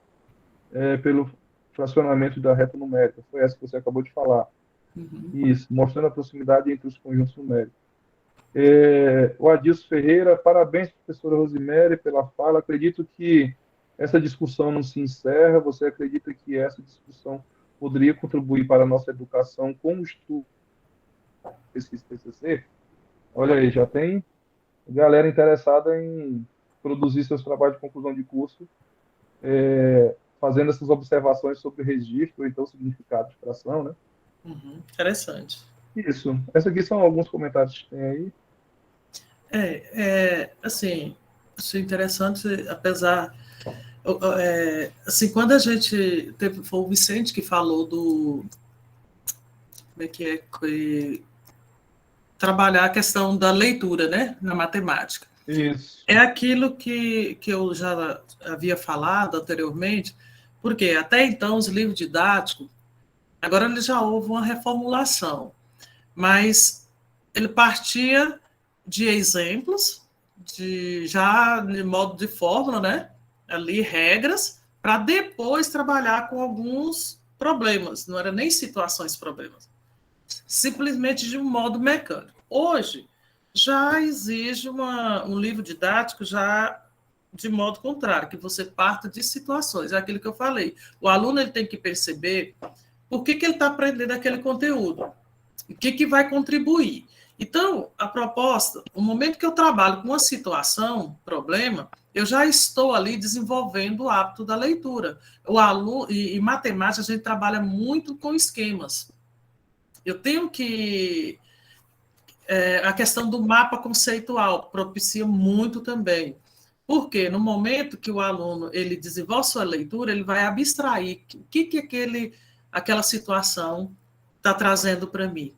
pelo fracionamento da reta numérica. Foi essa que você acabou de falar. Uhum. Isso, mostrando a proximidade entre os conjuntos numéricos. O Adilson Ferreira, parabéns, professora Rosemary, pela fala. Acredito que essa discussão não se encerra. Você acredita que essa discussão poderia contribuir para a nossa educação com o estudo desse TCC? Olha aí, já tem galera interessada em produzir seus trabalhos de conclusão de curso, fazendo essas observações sobre registro, ou então significado de fração, né? Uhum. Interessante. Isso. Esses aqui são alguns comentários que tem aí. Assim, achei interessante, apesar... assim, quando a gente foi o Vicente que falou do... Como é que trabalhar a questão da leitura, né, na matemática. Isso. É aquilo que eu já havia falado anteriormente, porque até então os livros didáticos, agora ele já houve uma reformulação, mas ele partia de exemplos, já de modo de fórmula, né, ali regras, para depois trabalhar com alguns problemas, não era nem situações problemas, simplesmente de um modo mecânico. Hoje, já exige um livro didático já de modo contrário, que você parta de situações. É aquilo que eu falei. O aluno ele tem que perceber por que ele está aprendendo aquele conteúdo, o que vai contribuir. Então, a proposta, no momento que eu trabalho com uma situação, problema, eu já estou ali desenvolvendo o hábito da leitura. O aluno, e matemática, a gente trabalha muito com esquemas. Eu tenho que... a questão do mapa conceitual propicia muito também. Porque no momento que o aluno ele desenvolve sua leitura, ele vai abstrair o que aquela situação está trazendo para mim.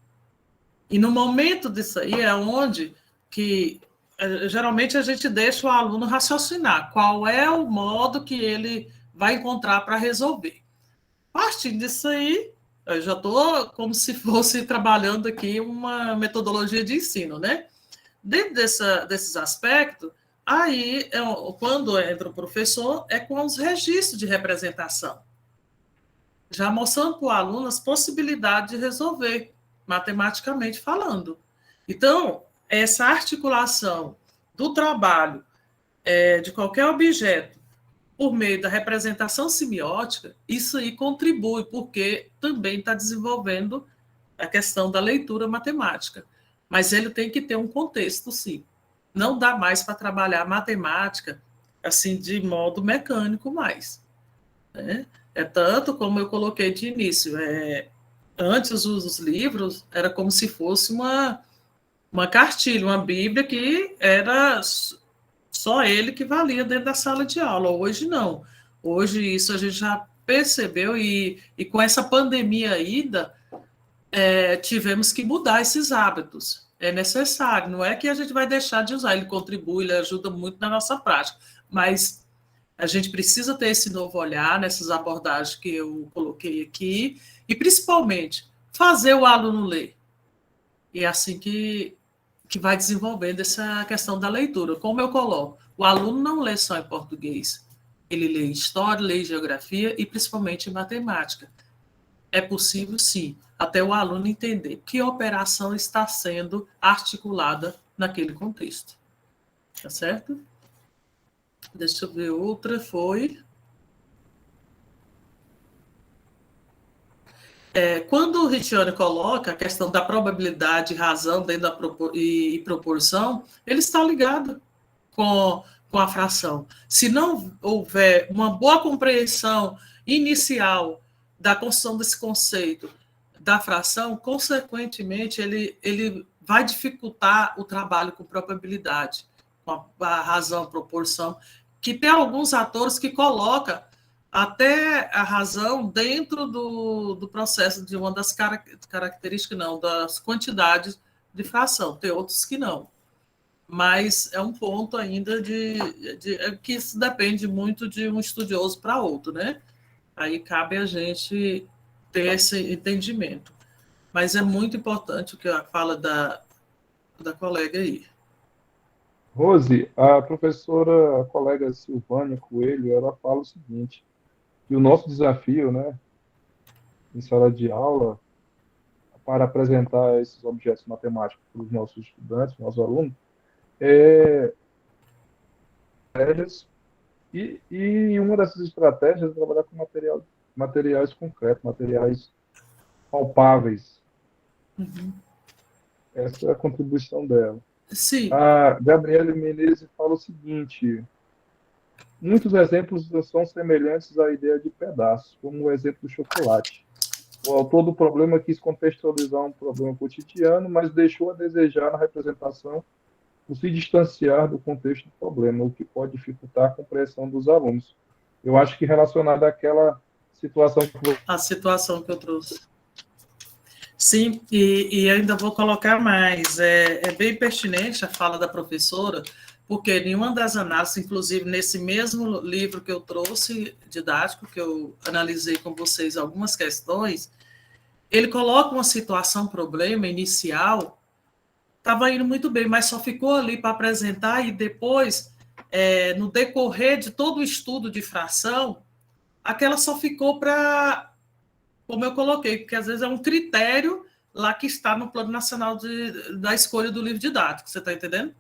E no momento disso aí é onde que geralmente a gente deixa o aluno raciocinar qual é o modo que ele vai encontrar para resolver. Partindo disso aí, eu já estou como se fosse trabalhando aqui uma metodologia de ensino, né? Dentro desses aspectos, aí, quando entra o professor, é com os registros de representação, já mostrando para o aluno as possibilidades de resolver, matematicamente falando. Então, essa articulação do trabalho de qualquer objeto por meio da representação semiótica, isso aí contribui, porque também está desenvolvendo a questão da leitura matemática. Mas ele tem que ter um contexto, sim. Não dá mais para trabalhar matemática assim de modo mecânico mais. Né? É tanto como eu coloquei de início. Antes, os livros era como se fosse uma cartilha, uma bíblia que era só ele que valia dentro da sala de aula. Hoje não. Hoje isso a gente já percebeu e com essa pandemia ainda tivemos que mudar esses hábitos. É necessário, não é que a gente vai deixar de usar, ele contribui, ele ajuda muito na nossa prática, mas a gente precisa ter esse novo olhar nessas abordagens que eu coloquei aqui e, principalmente, fazer o aluno ler. E é assim que vai desenvolvendo essa questão da leitura. Como eu coloco, o aluno não lê só em português, ele lê história, lê geografia e principalmente em matemática. É possível, sim, até o aluno entender que operação está sendo articulada naquele contexto. Tá certo? Deixa eu ver outra, foi... Quando o Riccione coloca a questão da probabilidade e razão dentro e proporção, ele está ligado com a fração. Se não houver uma boa compreensão inicial da construção desse conceito da fração, consequentemente, ele vai dificultar o trabalho com probabilidade, com a razão, a proporção, que tem alguns atores que colocam até a razão dentro do processo de uma das características, não, das quantidades de fração, tem outros que não. Mas é um ponto ainda que isso depende muito de um estudioso para outro, né? Aí cabe a gente ter esse entendimento. Mas é muito importante o que a fala da colega aí. Rose, a professora, a colega Silvânia Coelho, ela fala o seguinte, que o nosso desafio, né, em sala de aula, para apresentar esses objetos matemáticos para os nossos estudantes, nossos alunos, é e uma dessas estratégias é trabalhar com materiais concretos, materiais palpáveis. Uhum. Essa é a contribuição dela. Sim. A Gabriele Menezes fala o seguinte: muitos exemplos são semelhantes à ideia de pedaço, como o exemplo do chocolate. O autor do problema quis contextualizar um problema cotidiano, mas deixou a desejar na representação por se distanciar do contexto do problema, o que pode dificultar a compreensão dos alunos. Eu acho que relacionado àquela situação a situação que eu trouxe. Sim, e ainda vou colocar mais. É bem pertinente a fala da professora, porque nenhuma das análises, inclusive nesse mesmo livro que eu trouxe, didático, que eu analisei com vocês algumas questões, ele coloca uma situação, problema inicial, estava indo muito bem, mas só ficou ali para apresentar e depois, no decorrer de todo o estudo de fração, aquela só ficou para, como eu coloquei, porque às vezes é um critério lá que está no Plano Nacional da Escolha do Livro Didático, você está entendendo?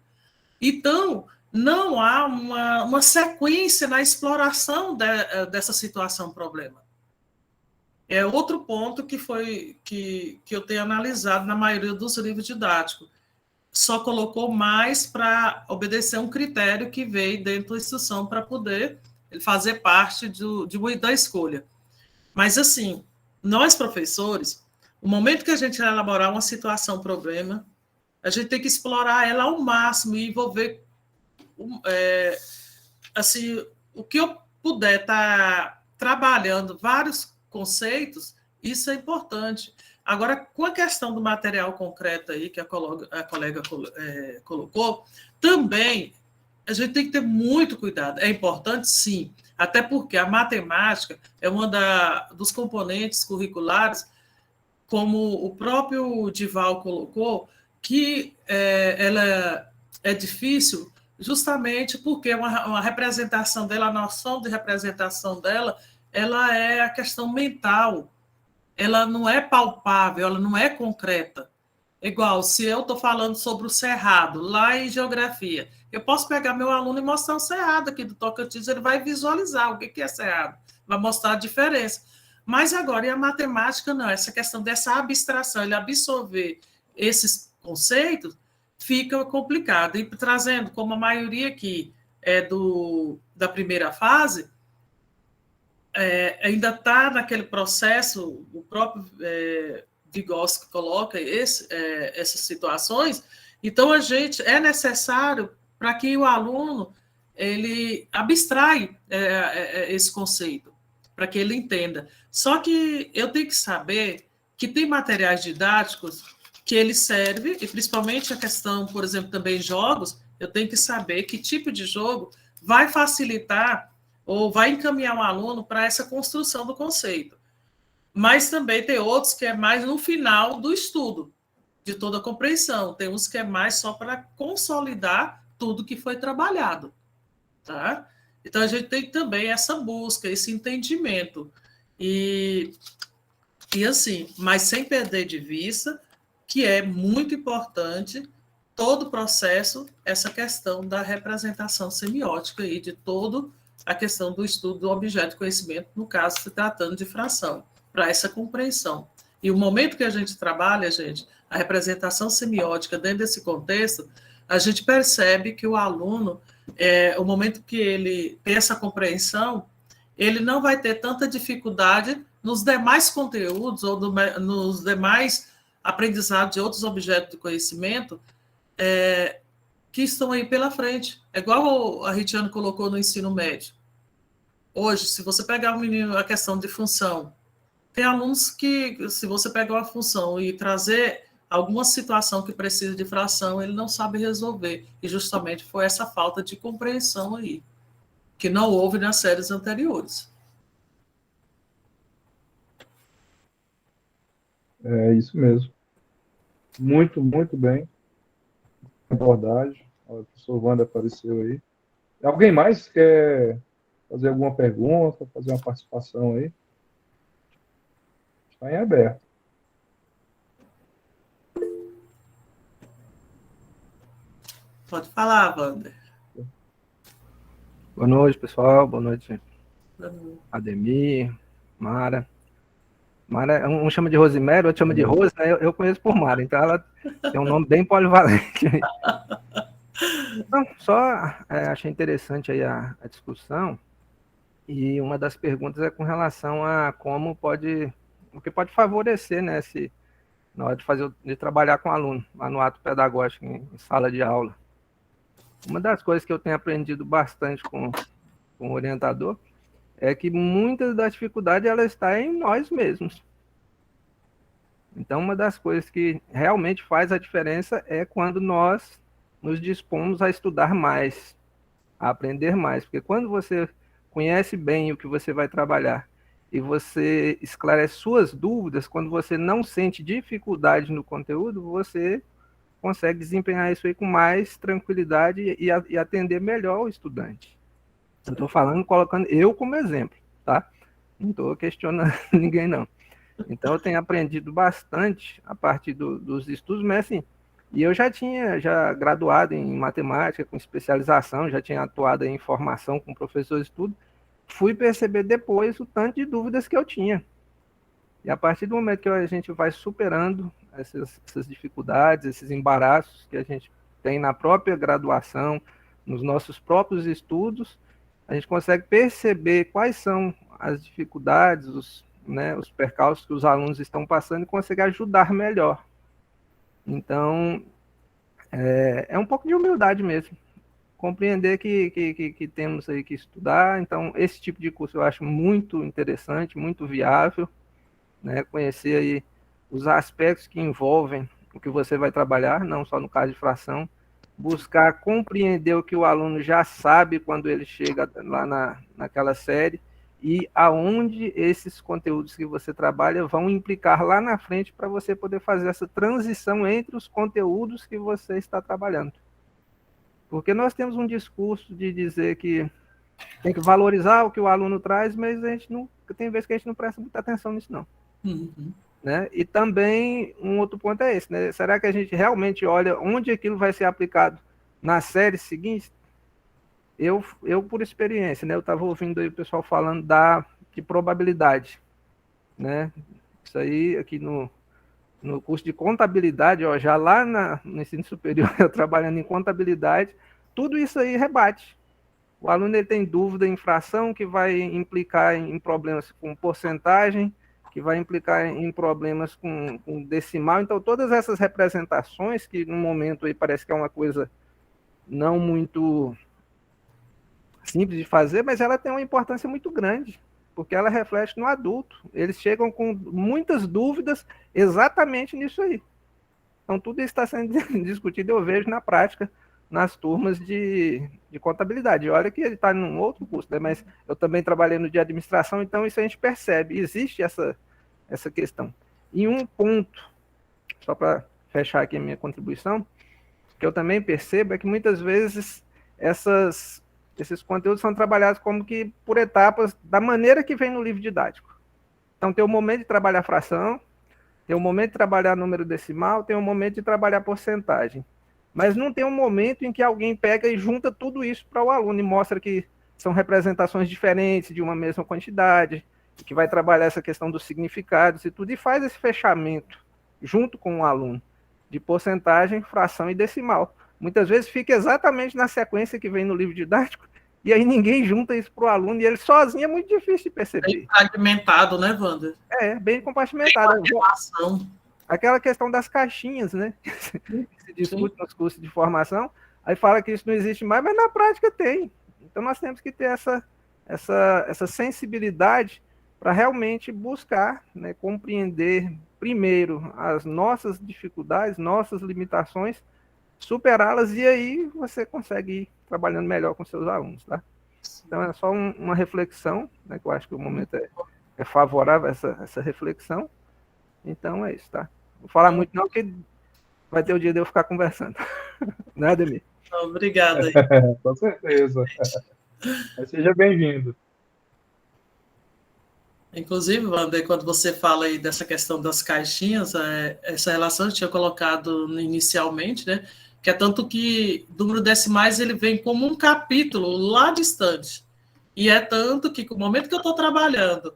Então, não há uma sequência na exploração dessa situação problema. É outro ponto que eu tenho analisado na maioria dos livros didáticos. Só colocou mais para obedecer um critério que veio dentro da instrução para poder fazer parte da escolha. Mas, assim, nós, professores, o momento que a gente vai elaborar uma situação, problema, a gente tem que explorar ela ao máximo e envolver assim, o que eu puder estar trabalhando vários conceitos, isso é importante. Agora, com a questão do material concreto aí, que a colega colocou, também a gente tem que ter muito cuidado. É importante, sim, até porque a matemática é uma dos componentes curriculares, como o próprio Dival colocou, que ela é difícil justamente porque uma representação dela, a noção de representação dela, ela é a questão mental, ela não é palpável, ela não é concreta. Igual, se eu estou falando sobre o cerrado, lá em geografia, eu posso pegar meu aluno e mostrar o cerrado aqui do Tocantins, ele vai visualizar o que é cerrado, vai mostrar a diferença. Mas agora, e a matemática, não, essa questão dessa abstração, ele absorver esses conceitos, fica complicado. E trazendo, como a maioria aqui é da primeira fase, ainda está naquele processo, o próprio Vygotsky coloca essas situações, então é necessário para que o aluno ele abstrai esse conceito, para que ele entenda. Só que eu tenho que saber que tem materiais didáticos que ele serve, e principalmente a questão, por exemplo, também jogos, eu tenho que saber que tipo de jogo vai facilitar ou vai encaminhar um aluno para essa construção do conceito. Mas também tem outros que é mais no final do estudo, de toda a compreensão. Tem uns que é mais só para consolidar tudo que foi trabalhado. Tá? Então, a gente tem também essa busca, esse entendimento. E assim, mas sem perder de vista que é muito importante todo o processo, essa questão da representação semiótica e de todo a questão do estudo do objeto de conhecimento, no caso, se tratando de fração, para essa compreensão. E o momento que a gente trabalha, gente, a representação semiótica dentro desse contexto, a gente percebe que o aluno, o momento que ele tem essa compreensão, ele não vai ter tanta dificuldade nos demais conteúdos ou nos demais aprendizados de outros objetos de conhecimento que estão aí pela frente. É igual a Ritiane colocou no ensino médio. Hoje, se você pegar a questão de função, tem alunos que, se você pegar uma função e trazer alguma situação que precisa de fração, ele não sabe resolver. E justamente foi essa falta de compreensão aí, que não houve nas séries anteriores. É isso mesmo. Muito, muito bem. Abordagem. O professor Wander apareceu aí. Alguém mais quer fazer alguma pergunta, fazer uma participação aí? Está em aberto. Pode falar, Wander. Boa noite, pessoal. Boa noite, Ademir, Mara. Mara, um chama de Rosemary, outro chama de Rose, né? Eu conheço por Mara, então ela tem um nome bem polivalente. Então, só achei interessante aí a discussão, e uma das perguntas é com relação a o que pode favorecer, né, na hora de trabalhar com o aluno, lá no ato pedagógico, em sala de aula. Uma das coisas que eu tenho aprendido bastante com o orientador é que muitas das dificuldades ela está em nós mesmos. Então, uma das coisas que realmente faz a diferença é quando nós nos dispomos a estudar mais, a aprender mais. Porque quando você conhece bem o que você vai trabalhar e você esclarece suas dúvidas, quando você não sente dificuldade no conteúdo, você consegue desempenhar isso aí com mais tranquilidade e atender melhor o estudante. Eu estou falando, colocando eu como exemplo, tá? Não estou questionando ninguém, não. Então, eu tenho aprendido bastante a partir dos estudos, mas assim, e eu já tinha graduado em matemática, com especialização, já tinha atuado em formação com professores e tudo, fui perceber depois o tanto de dúvidas que eu tinha. E a partir do momento que a gente vai superando essas dificuldades, esses embaraços que a gente tem na própria graduação, nos nossos próprios estudos, a gente consegue perceber quais são as dificuldades, os percalços que os alunos estão passando e consegue ajudar melhor. Então, é um pouco de humildade mesmo. Compreender que temos aí que estudar. Então, esse tipo de curso eu acho muito interessante, muito viável, né? Conhecer aí os aspectos que envolvem o que você vai trabalhar, não só no caso de fração, buscar compreender o que o aluno já sabe quando ele chega lá naquela série e aonde esses conteúdos que você trabalha vão implicar lá na frente para você poder fazer essa transição entre os conteúdos que você está trabalhando. Porque nós temos um discurso de dizer que tem que valorizar o que o aluno traz, mas a gente não, tem vezes que a gente não presta muita atenção nisso, não. Uhum. Né? E também um outro ponto é esse, né? Será que a gente realmente olha onde aquilo vai ser aplicado na série seguinte? Eu por experiência, né? Eu estava ouvindo aí o pessoal falando de probabilidade, né? Isso aí aqui no curso de contabilidade, ó, já lá no ensino superior, eu trabalhando em contabilidade, tudo isso aí rebate. O aluno ele tem dúvida em fração, que vai implicar em problemas com porcentagem, que vai implicar em problemas com decimal. Então, todas essas representações, que no momento aí parece que é uma coisa não muito simples de fazer, mas ela tem uma importância muito grande, porque ela reflete no adulto. Eles chegam com muitas dúvidas exatamente nisso aí. Então, tudo isso está sendo discutido, eu vejo na prática, nas turmas de contabilidade. Olha que ele está num outro curso, né? Mas eu também trabalhei no de administração, então isso a gente percebe, existe essa questão. E um ponto, só para fechar aqui a minha contribuição, que eu também percebo é que muitas vezes esses conteúdos são trabalhados como que por etapas, da maneira que vem no livro didático. Então tem o momento de trabalhar fração, tem o momento de trabalhar número decimal, tem o momento de trabalhar porcentagem. Mas não tem um momento em que alguém pega e junta tudo isso para o aluno e mostra que são representações diferentes de uma mesma quantidade, que vai trabalhar essa questão dos significados e tudo, e faz esse fechamento junto com o aluno, de porcentagem, fração e decimal. Muitas vezes fica exatamente na sequência que vem no livro didático, e aí ninguém junta isso para o aluno, e ele sozinho é muito difícil de perceber. Bem fragmentado, né, Wander? Bem compartimentado. Bem aquela questão das caixinhas, né? Que se discute nos cursos de formação, aí fala que isso não existe mais, mas na prática tem. Então nós temos que ter essa sensibilidade para realmente buscar, né, compreender primeiro as nossas dificuldades, nossas limitações, superá-las, e aí você consegue ir trabalhando melhor com seus alunos, tá? Então é só uma reflexão, né, que eu acho que o momento é favorável a essa reflexão. Então é isso, tá? Vou falar muito não, porque vai ter o dia de eu ficar conversando. Né, Ademir? Obrigada. Com certeza. Mas seja bem-vindo. Inclusive, Wander, quando você fala aí dessa questão das caixinhas, essa relação eu tinha colocado inicialmente, né? Que é tanto que o número decimais ele vem como um capítulo lá distante. E é tanto que, no momento que eu estou trabalhando,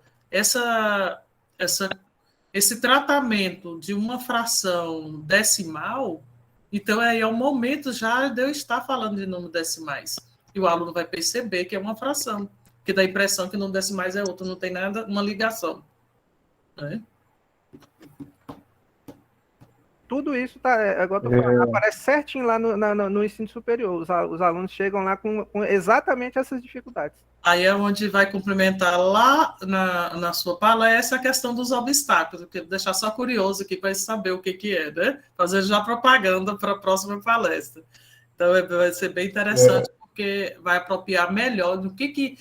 esse tratamento de uma fração decimal, então aí é o momento já de eu estar falando de números decimais. E o aluno vai perceber que é uma fração, que dá a impressão que número decimais é outro, não tem nada, uma ligação. Né? Tudo isso agora tô falando, aparece certinho lá no ensino superior. Os alunos chegam lá com exatamente essas dificuldades. Aí é onde vai complementar lá na sua palestra a questão dos obstáculos. Eu quero deixar só curioso aqui para saber o que é, né? Fazer já propaganda para a próxima palestra. Então vai ser bem interessante, porque vai apropriar melhor do que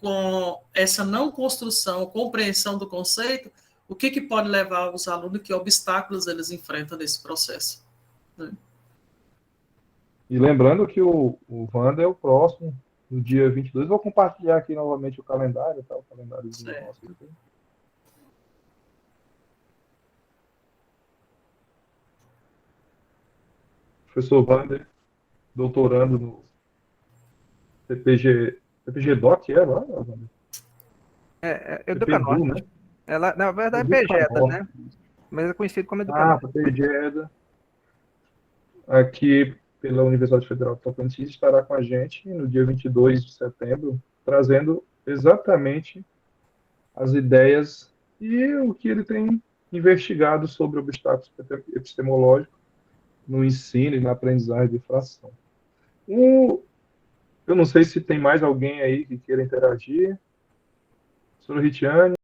com essa não construção, compreensão do conceito, o que pode levar os alunos, que obstáculos eles enfrentam nesse processo. Né? E lembrando que o Wander é o próximo, no dia 22. Vou compartilhar aqui novamente o calendário, tá? O calendário do nosso aqui. Professor Wander, doutorando no CPG Doc, lá, Wander? Educanorte, né? Ela, na verdade, é PGEDA, né? Mas é conhecido como Educanorte. PGEDA. Aqui pela Universidade Federal do Tocantins, estará com a gente no dia 22 de setembro, trazendo exatamente as ideias e o que ele tem investigado sobre obstáculos epistemológicos no ensino e na aprendizagem de fração. Eu não sei se tem mais alguém aí que queira interagir. Professora Ritiane.